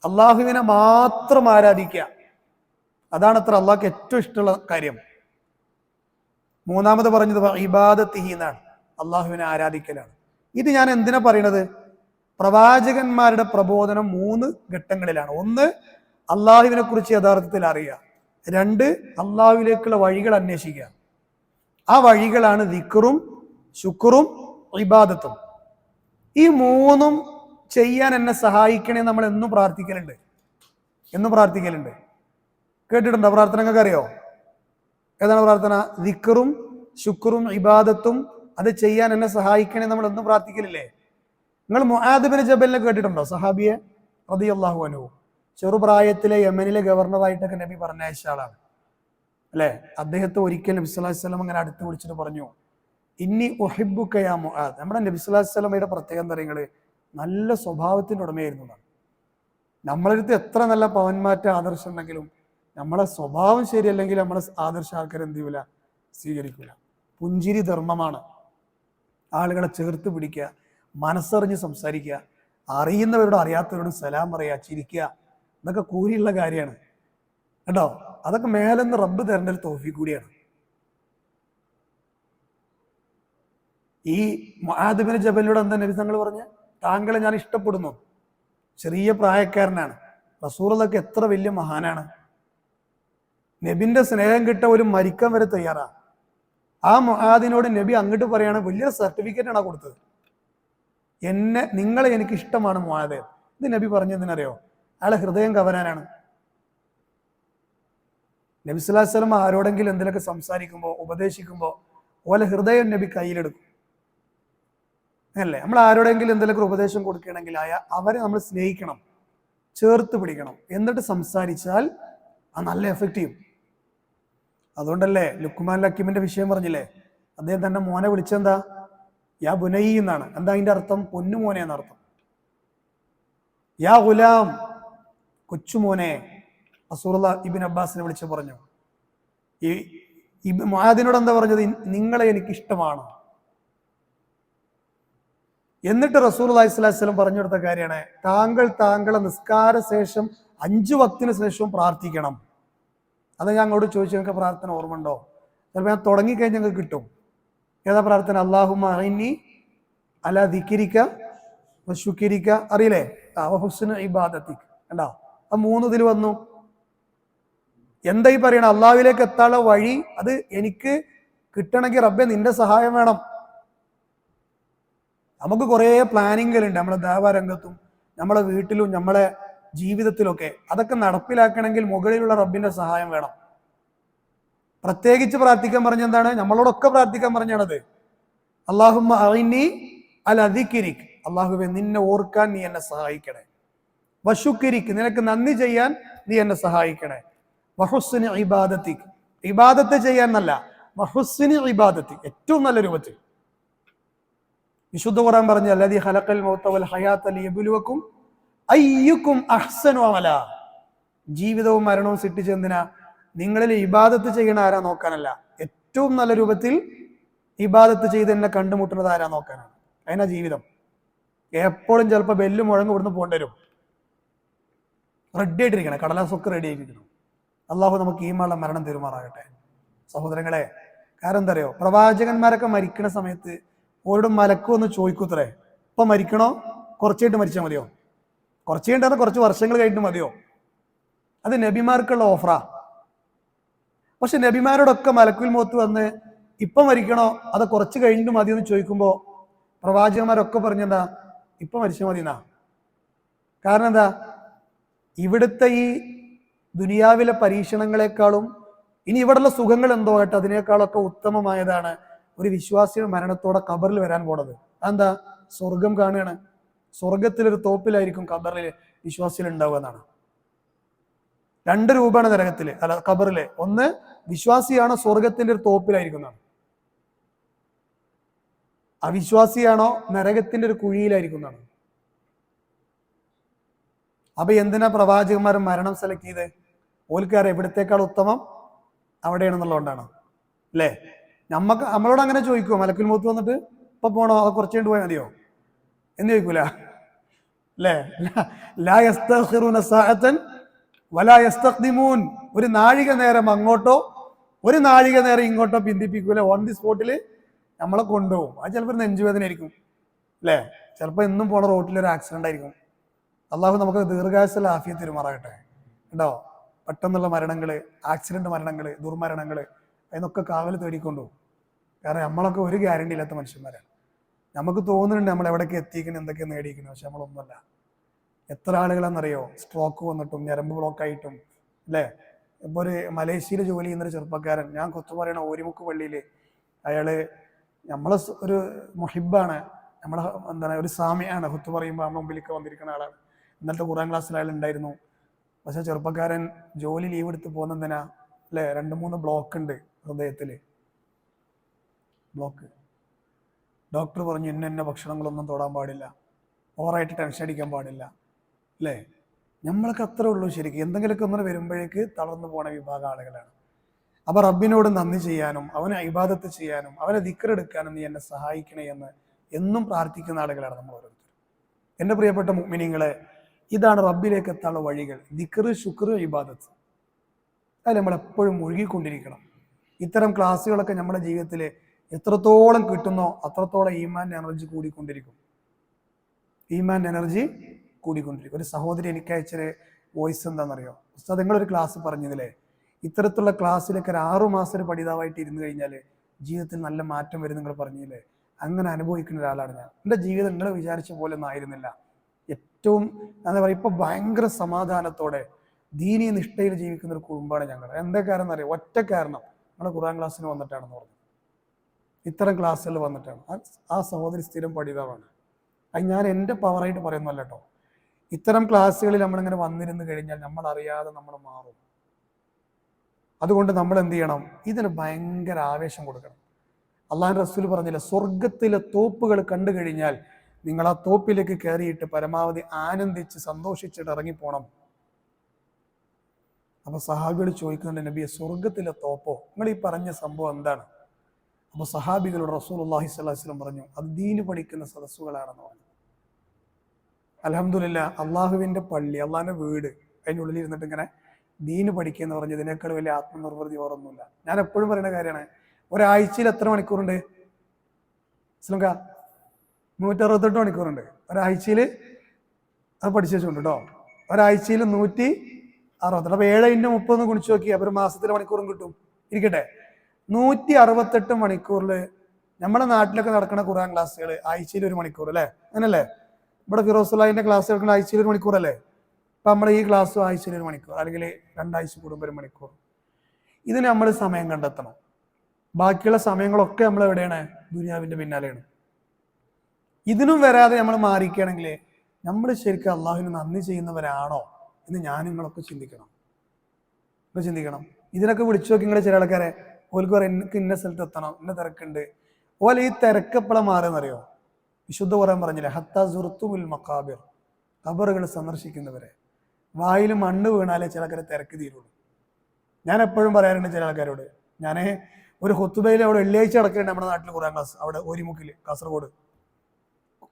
അള്ളാഹുവിനെ മാത്രം ആരാധിക്കുക. അതാണ് അത്ര അള്ളാഹ്ക്ക് ഏറ്റവും ഇഷ്ടമുള്ള കാര്യം. മൂന്നാമത് പറഞ്ഞത് ഇബാദത്തിഹി എന്നാണ്, അള്ളാഹുവിനെ ആരാധിക്കലാണ്. ഇത് ഞാൻ എന്തിനാ പറയണത്? പ്രവാചകന്മാരുടെ പ്രബോധനം 3 ഘട്ടങ്ങളിലാണ്. ഒന്ന്, അള്ളാഹുവിനെ കുറിച്ച് യഥാർത്ഥത്തിൽ അറിയുക. 2, അള്ളാഹുവിലേക്കുള്ള വഴികൾ അന്വേഷിക്കുക. ആ വഴികളാണ് ദിക്റും ശുക്റും ഇബാദത്തും. ഈ 3ഉം ചെയ്യാൻ എന്നെ സഹായിക്കണേ നമ്മൾ എന്നും പ്രാർത്ഥിക്കലുണ്ട്. കേട്ടിട്ടുണ്ടോ? പ്രാർത്ഥന നിങ്ങൾക്ക് അറിയോ? ഏതാണ് പ്രാർത്ഥന? ദിക്റും ശുക്റും ഇബാദത്തും അത് ചെയ്യാൻ എന്നെ സഹായിക്കണേ നമ്മൾ എന്നും പ്രാർത്ഥിക്കലില്ലേ? നിങ്ങൾ മുആദ് ബിൻ ജബലിനെ കേട്ടിട്ടുണ്ടോ? സഹാബിയെ റളിയല്ലാഹു അൻഹു. ചെറുപ്രായത്തിലെ യമനിലെ ഗവർണറായിട്ടൊക്കെ നബി പറഞ്ഞയച്ച ആളാണ് അല്ലെ. അദ്ദേഹത്തെ ഒരിക്കൽ നബി സല്ലല്ലാഹു അലൈഹി വസല്ലം അങ്ങനെ അടുത്ത് വിളിച്ചിട്ട് പറഞ്ഞു, ഇന്നി ഉഹിബ്ബുക യാ മുആദ്. നമ്മുടെ നബി സല്ലല്ലാഹു അലൈഹി വസല്ലമയുടെ പ്രത്യേകം പറയുന്നത് നല്ല സ്വഭാവത്തിന്റെ ഉടമയായിരുന്നു. നമ്മളടുത്ത് എത്ര നല്ല പവന്മാറ്റ ആദർശം ഉണ്ടെങ്കിലും നമ്മളെ സ്വഭാവം ശരിയല്ലെങ്കിൽ നമ്മളെ ആദർശ ആൾക്കാർ എന്ത് ചെയ്യൂല? സ്വീകരിക്കൂല. പുഞ്ചിരി ധർമ്മമാണ്. ആളുകളെ ചേർത്ത് പിടിക്കുക, മനസ്സറിഞ്ഞ് സംസാരിക്കുക, അറിയുന്നവരോട് അറിയാത്തവരോട് സലാം പറയുക, ചിരിക്കുക, ഇതൊക്കെ കൂലിയുള്ള കാര്യമാണ് കേട്ടോ. അതൊക്കെ മേലെന്ന് റബ്ബ് തരേണ്ട ഒരു തൗഫീഖ് കൂടിയാണ്. ഈ മുആദ് ബിൻ ജബലിനോട് എന്താ നബി തങ്ങൾ പറഞ്ഞ? താങ്കളെ ഞാൻ ഇഷ്ടപ്പെടുന്നു. ചെറിയ പ്രായക്കാരനാണ്. റസൂലുള്ളാഹിക്ക് എത്ര വലിയ മഹാനാണ്. നബിന്റെ സ്നേഹം കിട്ട ഒരു മരിക്കാൻ വരെ തയ്യാറാ. ആ മുആദിനോട് നബി അങ്ങോട്ട് പറയാണ്, വലിയ സർട്ടിഫിക്കറ്റ് ആണ് കൊടുത്തത്. നിങ്ങളെ എനിക്ക് ഇഷ്ടമാണ് മുആദ്. ഇത് നബി പറഞ്ഞതിനറിയോ? അയാളെ ഹൃദയം കവരാനാണ്. നബി സ്വല്ലല്ലാഹു അലൈഹി വസല്ലം ആരോടെങ്കിലും എന്തിനൊക്കെ സംസാരിക്കുമ്പോൾ ഉപദേശിക്കുമ്പോൾ ഓലെ ഹൃദയം നബി കയ്യിലെടുക്കും അല്ലേ? നമ്മൾ ആരോടെങ്കിലും എന്തെങ്കിലുമൊക്കെ ഉപദേശം കൊടുക്കുകയാണെങ്കിൽ അവരെ നമ്മൾ സ്നേഹിക്കണം, ചേർത്ത് പിടിക്കണം, എന്നിട്ട് സംസാരിച്ചാൽ അത് നല്ല എഫക്റ്റ് ചെയ്യും. അതുകൊണ്ടല്ലേ ലുക്മാൻ ഹക്കീമിന്റെ വിഷയം പറഞ്ഞില്ലേ? അദ്ദേഹം തന്റെ മോനെ വിളിച്ചെന്താ? യാ ബുനൈ എന്നാണ്. എന്താ അതിന്റെ അർത്ഥം? പൊന്നുമോനെ എന്നർത്ഥം. യാ ഗുലാം, കൊച്ചുമോനെ. റസൂലുള്ളാഹി ഇബ്നു അബ്ബാസിനെ വിളിച്ച് പറഞ്ഞു. ഈ മുആദിനോട് എന്താ പറഞ്ഞത്? നിങ്ങളെ എനിക്ക് ഇഷ്ടമാണ്. എന്നിട്ട് റസൂലുള്ളാഹി സ്വല്ലല്ലാഹു അലൈഹി വസല്ലം പറഞ്ഞു കൊടുത്ത കാര്യമാണ്, താങ്കളെ നിസ്കാര ശേഷം 5 വക്തിന് ശേഷവും പ്രാർത്ഥിക്കണം. അത് ഞാൻ അങ്ങോട്ട് ചോദിച്ചു, നിങ്ങൾക്ക് പ്രാർത്ഥന ഓർമ്മ ഉണ്ടോ? ചിലപ്പോൾ ഞാൻ തുടങ്ങിക്കഴിഞ്ഞാൽ നിങ്ങൾക്ക് കിട്ടും. ഏതാ പ്രാർത്ഥന? അല്ലാഹുമ്മ അഇന്നി അലാ ദിക്രിക വശുക്രിക, അറിയില്ലേ? വഹുസ്നി ഇബാദതിക. കണ്ടോ? ആ 3 ഇതിൽ വന്നു. എന്താ ഈ പറയണ? അള്ളാഹുവിലേക്ക് എത്താനുള്ള വഴി അത് എനിക്ക് കിട്ടണമെങ്കിൽ റബ്ബെ നിന്റെ സഹായം വേണം. നമുക്ക് കുറേ പ്ലാനിങ്ങുകളുണ്ട് നമ്മുടെ ദഅവ രംഗത്തും നമ്മളെ വീട്ടിലും നമ്മളെ ജീവിതത്തിലൊക്കെ. അതൊക്കെ നടപ്പിലാക്കണമെങ്കിൽ മുകളിലുള്ള റബ്ബിന്റെ സഹായം വേണം. പ്രത്യേകിച്ച് പ്രാർത്ഥിക്കാൻ പറഞ്ഞെന്താണ്? നമ്മളോടൊക്കെ പ്രാർത്ഥിക്കാൻ പറഞ്ഞാണത്. അല്ലാഹുമ്മ അഇന്നി അലാ ദിക്രിക്, അല്ലാഹുവേ നിന്നെ ഓർക്കാൻ നീ എന്നെ സഹായിക്കണേ. വശുക്രിക്, നിനക്ക് നന്ദി ചെയ്യാൻ നീ എന്നെ സഹായിക്കണേ. വഹുസ്നി ഇബാദതിക്, ഇബാദത്ത് ചെയ്യാൻ എന്നല്ല, വഹുസ്നി ഇബാദതിക്, ഏറ്റവും നല്ല രൂപത്തിൽ. വിശുദ്ധ ഖുർആൻ പറഞ്ഞു, അല്ലദീ ഖലഖൽ മൗത വൽ ഹയാത ലിയബ്ലുവക്കും അയ്യുക്കും അഹ്സനു അമലാ. ജീവിതവും മരണവും സൃഷ്ടിച്ചെന്തിനാ? നിങ്ങളിൽ ഇബാദത്ത് ചെയ്യണ ആരാ നോക്കാനല്ല, ഏറ്റവും നല്ല രൂപത്തിൽ ഇബാദത്ത് ചെയ്ത് എന്നെ കണ്ടുമുട്ടുന്നത് ആരാ നോക്കാനാണ്. അതിനാ ജീവിതം. എപ്പോഴും ചിലപ്പോൾ ബെല്ല് മുഴങ്ങ് ഇവിടുന്ന് പോകേണ്ടി വരും. Ready ആയിട്ടിരിക്കണം, കടലാസൊക്കെ ready ആയിട്ടിരിക്കണം. അള്ളാഹു നമുക്ക് ഈമാനുള്ള മരണം തെരുമാറാകട്ടെ. സഹോദരങ്ങളെ, കാരണം എന്താ അറിയോ? പ്രവാചകന്മാരൊക്കെ മരിക്കുന്ന സമയത്ത് ഓരോടും മലക്കും ഒന്ന് ചോദിക്കൂത്രേ, ഇപ്പൊ മരിക്കണോ കുറച്ചായിട്ട് മരിച്ചാൽ മതിയോ? കുറച്ച് കഴിഞ്ഞാൽ കുറച്ച് വർഷങ്ങൾ കഴിഞ്ഞിട്ട് മതിയോ? അത് നബിമാർക്കുള്ള ഓഫറാ. പക്ഷെ നബിമാരോടൊക്കെ മലക്കുൽ മൗത്ത് വന്ന് ഇപ്പൊ മരിക്കണോ അത് കുറച്ച് കഴിഞ്ഞിട്ട് മതിയോ എന്ന് ചോദിക്കുമ്പോ പ്രവാചകന്മാരൊക്കെ പറഞ്ഞെന്താ? ഇപ്പൊ മരിച്ചാൽ മതി എന്നാ. കാരണം എന്താ? ഇവിടുത്തെ ഈ ദുനിയാവിലെ പരീക്ഷണങ്ങളെക്കാളും ഇനി ഇവിടെയുള്ള സുഖങ്ങൾ എന്തോ ആയിട്ട് അതിനേക്കാളൊക്കെ ഉത്തമമായതാണ് ഒരു വിശ്വാസിയുടെ മരണത്തോടെ ഖബറിൽ വരാൻ പോണത്? അതെന്താ? സ്വർഗം കാണുകയാണ്. സ്വർഗത്തിലൊരു തോപ്പിലായിരിക്കും ഖബറിൽ വിശ്വാസികൾ ഉണ്ടാവുക എന്നാണ്. 2 രൂപമാണ് നരകത്തില്, അല്ല ഖബറിലെ. ഒന്ന്, വിശ്വാസിയാണോ സ്വർഗത്തിന്റെ ഒരു തോപ്പിലായിരിക്കുന്നതാണ്. അവിശ്വാസിയാണോ നരകത്തിന്റെ ഒരു കുഴിയിലായിരിക്കുന്നതാണ്. അപ്പൊ എന്തിനാ പ്രവാചകന്മാർ മരണം സെലക്ട് ചെയ്ത്? ഓൽക്കാരെ എവിടത്തേക്കാൾ ഉത്തമം അവിടെയാണെന്നുള്ളതുകൊണ്ടാണ് അല്ലേ? നമ്മളോട് അങ്ങനെ ചോദിക്കുമോ? മലക്കുൽ മൗത്ത് വന്നിട്ട് ഇപ്പൊ പോണോ, അത് കുറച്ചു കഴിഞ്ഞ് പോയാൽ മതിയോ എന്ന് ചോദിക്കൂല അല്ലേ? ലാ യസ്തഖിറൂന സഅതൻ വലാ യസ്തഖ്ദിമൂൻ. ഒരു നാഴിക നേരം അങ്ങോട്ടോ ഒരു നാഴിക നേരം ഇങ്ങോട്ടോ പിന്തിപ്പിക്കൂല. ഓൺ ദി സ്പോട്ടില് നമ്മളെ കൊണ്ടുപോകും. അത് ചിലപ്പോൾ നെഞ്ചുവേദന ആയിരിക്കും അല്ലേ? ചിലപ്പോൾ എന്നും പോണ റോട്ടിലൊരു ആക്സിഡന്റ് ആയിരിക്കും. അള്ളാഹു നമുക്ക് ദീർഘായുസ്സുള്ള ആഫിയത്ത് തരുമാറാകട്ടെ കേട്ടോ. പെട്ടെന്നുള്ള മരണങ്ങള്, ആക്സിഡന്റ് മരണങ്ങള്, ദുർമരണങ്ങള്, അതിനൊക്കെ കാവൽ തേടിക്കൊണ്ടുപോകും. കാരണം നമ്മളൊക്കെ ഒരു ഗ്യാരണ്ടി ഇല്ലാത്ത മനുഷ്യന്മാരാണ്. നമുക്ക് തോന്നുന്നുണ്ട് നമ്മൾ എവിടേക്ക് എത്തിക്കണം, എന്തൊക്കെ നേടിയിരിക്കുന്നു. പക്ഷെ നമ്മളൊന്നുമല്ല. എത്ര ആളുകളെന്നറിയോ സ്ട്രോക്ക് വന്നിട്ടും ഞരമ്പ് ബ്ലോക്കായിട്ടും അല്ലേ? ഇപ്പോൾ ഒരു മലേഷ്യയിൽ ജോലി ചെയ്യുന്നൊരു ചെറുപ്പക്കാരൻ, ഞാൻ കൊത്തു പറയണ ഓരിമുക്ക് പള്ളിയിൽ, അയാള് നമ്മളെ ഒരു മുഹിബാണ്, നമ്മളെ എന്താണ് ഒരു സാമിയാണ്. കുത്തു പറയുമ്പോൾ നമ്മുടെ മുമ്പിലേക്ക് വന്നിരിക്കുന്ന ആളാണ്. ഇന്നത്തെ ഖുർആൻ ക്ലാസ്സിൽ അയാൾ ഉണ്ടായിരുന്നു. പക്ഷെ ചെറുപ്പക്കാരൻ ജോലി ലീവ് എടുത്ത് പോകുന്നതിനാ അല്ലേ? 2-3 ബ്ലോക്ക് ഉണ്ട് ഹൃദയത്തില്, ബ്ലോക്ക്. ഡോക്ടർ പറഞ്ഞു ഇന്ന ഭക്ഷണങ്ങളൊന്നും തൊടാൻ പാടില്ല, ഓവറായിട്ട് ടെൻഷൻ അടിക്കാൻ പാടില്ല അല്ലേ? നമ്മളൊക്കെ അത്രേ ഉള്ളൂ ശരിക്കും. എന്തെങ്കിലുമൊക്കെ ഒന്നും വരുമ്പോഴേക്ക് തളർന്നു പോണ വിഭാഗം ആളുകളാണ്. അപ്പൊ റബ്ബിനോട് നന്ദി ചെയ്യാനും അവനെ ഇബാദത്ത് ചെയ്യാനും അവനെ ദിക്റെടുക്കാനും നീ എന്നെ സഹായിക്കണേ എന്ന് എന്നും പ്രാർത്ഥിക്കുന്ന ആളുകളാണ് നമ്മൾ ഓരോരുത്തരും. എൻ്റെ പ്രിയപ്പെട്ട മുഅ്മിനീങ്ങളെ, ഇതാണ് റബ്ബിലേക്ക് എത്താനുള്ള വഴികൾ. ദിക്ർ, ശുക്ർ, ഇബാദത്ത്. അതിൽ നമ്മളെപ്പോഴും മുഴുകിക്കൊണ്ടിരിക്കണം. ഇത്തരം ക്ലാസ്സുകളൊക്കെ നമ്മുടെ ജീവിതത്തിൽ എത്രത്തോളം കിട്ടുന്നോ അത്രത്തോളം ഈമാൻ എനർജി കൂടിക്കൊണ്ടിരിക്കും. ഈമാൻ എനർജി കൂടിക്കൊണ്ടിരിക്കും. ഒരു സഹോദരി എനിക്ക് അയച്ചൊരു വോയിസ് എന്താണെന്നറിയോ? ഉസ്താദ്, നിങ്ങളൊരു ക്ലാസ് പറഞ്ഞതില്ലേ, ഇത്തരത്തിലുള്ള ക്ലാസ്സിലൊക്കെ ഒരു 6 മാസം ഒരു പഠിതാവായിട്ട് ഇരുന്ന് കഴിഞ്ഞാൽ ജീവിതത്തിൽ നല്ല മാറ്റം വരും നിങ്ങൾ പറഞ്ഞില്ലേ? അങ്ങനെ അനുഭവിക്കുന്ന ഒരാളാണ് ഞാൻ. എൻ്റെ ജീവിതം നിങ്ങൾ വിചാരിച്ച പോലെ ഒന്നും ആയിരുന്നില്ല. ഏറ്റവും എന്താ പറയുക, ഇപ്പൊ ഭയങ്കര സമാധാനത്തോടെ ദീനീ നിഷ്ഠയിൽ ജീവിക്കുന്ന ഒരു കുടുംബമാണ് ഞങ്ങൾ. എന്താ കാരണം എന്നറിയാം? ഒറ്റ കാരണം, നമ്മുടെ ഖുർആൻ ക്ലാസ്സിന് വന്നിട്ടാണെന്ന് പറഞ്ഞു. ഇത്തരം ക്ലാസ്സുകൾ വന്നിട്ടാണ്. ആ സഹോദരി സ്ഥിരം പഠിതാവാണ്. അത് ഞാൻ എൻ്റെ പവറായിട്ട് പറയുന്നല്ല കേട്ടോ. ഇത്തരം ക്ലാസ്സുകളിൽ നമ്മളിങ്ങനെ വന്നിരുന്ന് കഴിഞ്ഞാൽ നമ്മൾ അറിയാതെ നമ്മൾ മാറും. അതുകൊണ്ട് നമ്മൾ എന്ത് ചെയ്യണം? ഇതിന് ഭയങ്കര ആവേശം കൊടുക്കണം. അള്ളാഹുവിന്റെ റസൂൽ പറഞ്ഞില്ല, സ്വർഗത്തിലെ തോപ്പുകൾ കണ്ടു കഴിഞ്ഞാൽ നിങ്ങൾ ആ തോപ്പിലേക്ക് കയറിയിട്ട് പരമാവധി ആനന്ദിച്ച് സന്തോഷിച്ചിട്ട് ഇറങ്ങിപ്പോണം. അപ്പൊ സഹാബികൾ ചോദിക്കുന്നുണ്ട്, നബിയെ സ്വർഗത്തിലെ തോപ്പോ? നിങ്ങൾ ഈ പറഞ്ഞ സംഭവം എന്താണ്? അപ്പൊ സഹാബികളോട് റസൂലുള്ളാഹി സ്വല്ലല്ലാഹു അലൈഹി വസല്ലം പറഞ്ഞു, അത് ദീന് പഠിക്കുന്ന സദസ്സുകളാണെന്ന് പറഞ്ഞു. അൽഹംദുലില്ലാ, അള്ളാഹുവിന്റെ പള്ളി, അള്ളാഹിന്റെ വീട്, അതിനുള്ളിൽ ഇരുന്നിട്ട് ഇങ്ങനെ ദീന് പഠിക്കുക എന്ന് പറഞ്ഞ് ഇതിനേക്കാൾ വലിയ ആത്മനിർവൃതി ഓർമ്മൊന്നുമില്ല. ഞാൻ എപ്പോഴും പറയുന്ന കാര്യമാണ്, ഒരാഴ്ചയിൽ എത്ര മണിക്കൂറുണ്ട്? ഇസ്ലാംക 168 മണിക്കൂറുണ്ട് ഒരാഴ്ചയിൽ. അത് പഠിച്ചു വെച്ചുകൊണ്ട് കേട്ടോ. ഒരാഴ്ചയിൽ 168. അപ്പൊ 7 × 30 ഗുണിച്ചു നോക്കി, അപ്പൊ ഒരു മാസത്തിലെ മണിക്കൂറും കിട്ടും. ഇരിക്കട്ടെ, 168 മണിക്കൂറിൽ നമ്മുടെ നാട്ടിലൊക്കെ നടക്കുന്ന ഖുർആൻ ക്ലാസ്സുകൾ ആഴ്ചയിൽ 1 മണിക്കൂർ അല്ലേ? അങ്ങനല്ലേ? ഇവിടെ ഫിറോസുല്ലാഹിന്റെ ക്ലാസ് എടുക്കുന്ന ആഴ്ചയിൽ 1 മണിക്കൂർ അല്ലേ? അപ്പൊ നമ്മുടെ ഈ ക്ലാസ് ആഴ്ചയിൽ 1 മണിക്കൂർ, അല്ലെങ്കിൽ 2 ആഴ്ച കൂടുമ്പോൾ 1 മണിക്കൂർ. ഇതിന് നമ്മൾ സമയം കണ്ടെത്തണം. ബാക്കിയുള്ള സമയങ്ങളൊക്കെ നമ്മൾ എവിടെയാണ്? ദുനിയാവിന്റെ പിന്നാലെയാണ്. ഇതിനും വരാതെ നമ്മൾ മാറിക്കുകയാണെങ്കിൽ നമ്മൾ ശരിക്കും അള്ളാഹുവിന് നന്ദി ചെയ്യുന്നവരാണോ എന്ന് ഞാൻ നിങ്ങളൊക്കെ ചിന്തിക്കണം. ഇതിനൊക്കെ വിളിച്ചു നോക്കി നിങ്ങൾ ചില ആൾക്കാരെ, ഓൽക്ക് പറയാം എനിക്ക് ഇന്ന സ്ഥലത്ത് എത്തണം, ഇന്ന തിരക്കുണ്ട്. ഓലെ ഈ തിരക്ക് എപ്പോഴാണ് മാറുന്നറിയോ? വിശുദ്ധ ഖുർആൻ പറഞ്ഞില്ലേ, ഹത്താ സുർത്തുമുൽ മഖാബിർ, ഖബറുകൾ സന്ദർശിക്കുന്നവരെ. വായിൽ മണ്ണ് വീണാലേ ചില ആൾക്കാരെ തിരക്ക് തീരുള്ളൂ. ഞാൻ എപ്പോഴും പറയാറുണ്ട് ചില ആൾക്കാരോട്, ഞാൻ ഒരു ഖുത്ബയിൽ അവിടെ വെള്ളിയാഴ്ച നടക്കുന്നുണ്ട് നമ്മുടെ നാട്ടിൽ ഖുർആൻ ക്ലാസ്, അവിടെ ഓരിമുക്കിൽ കാസർഗോഡ്.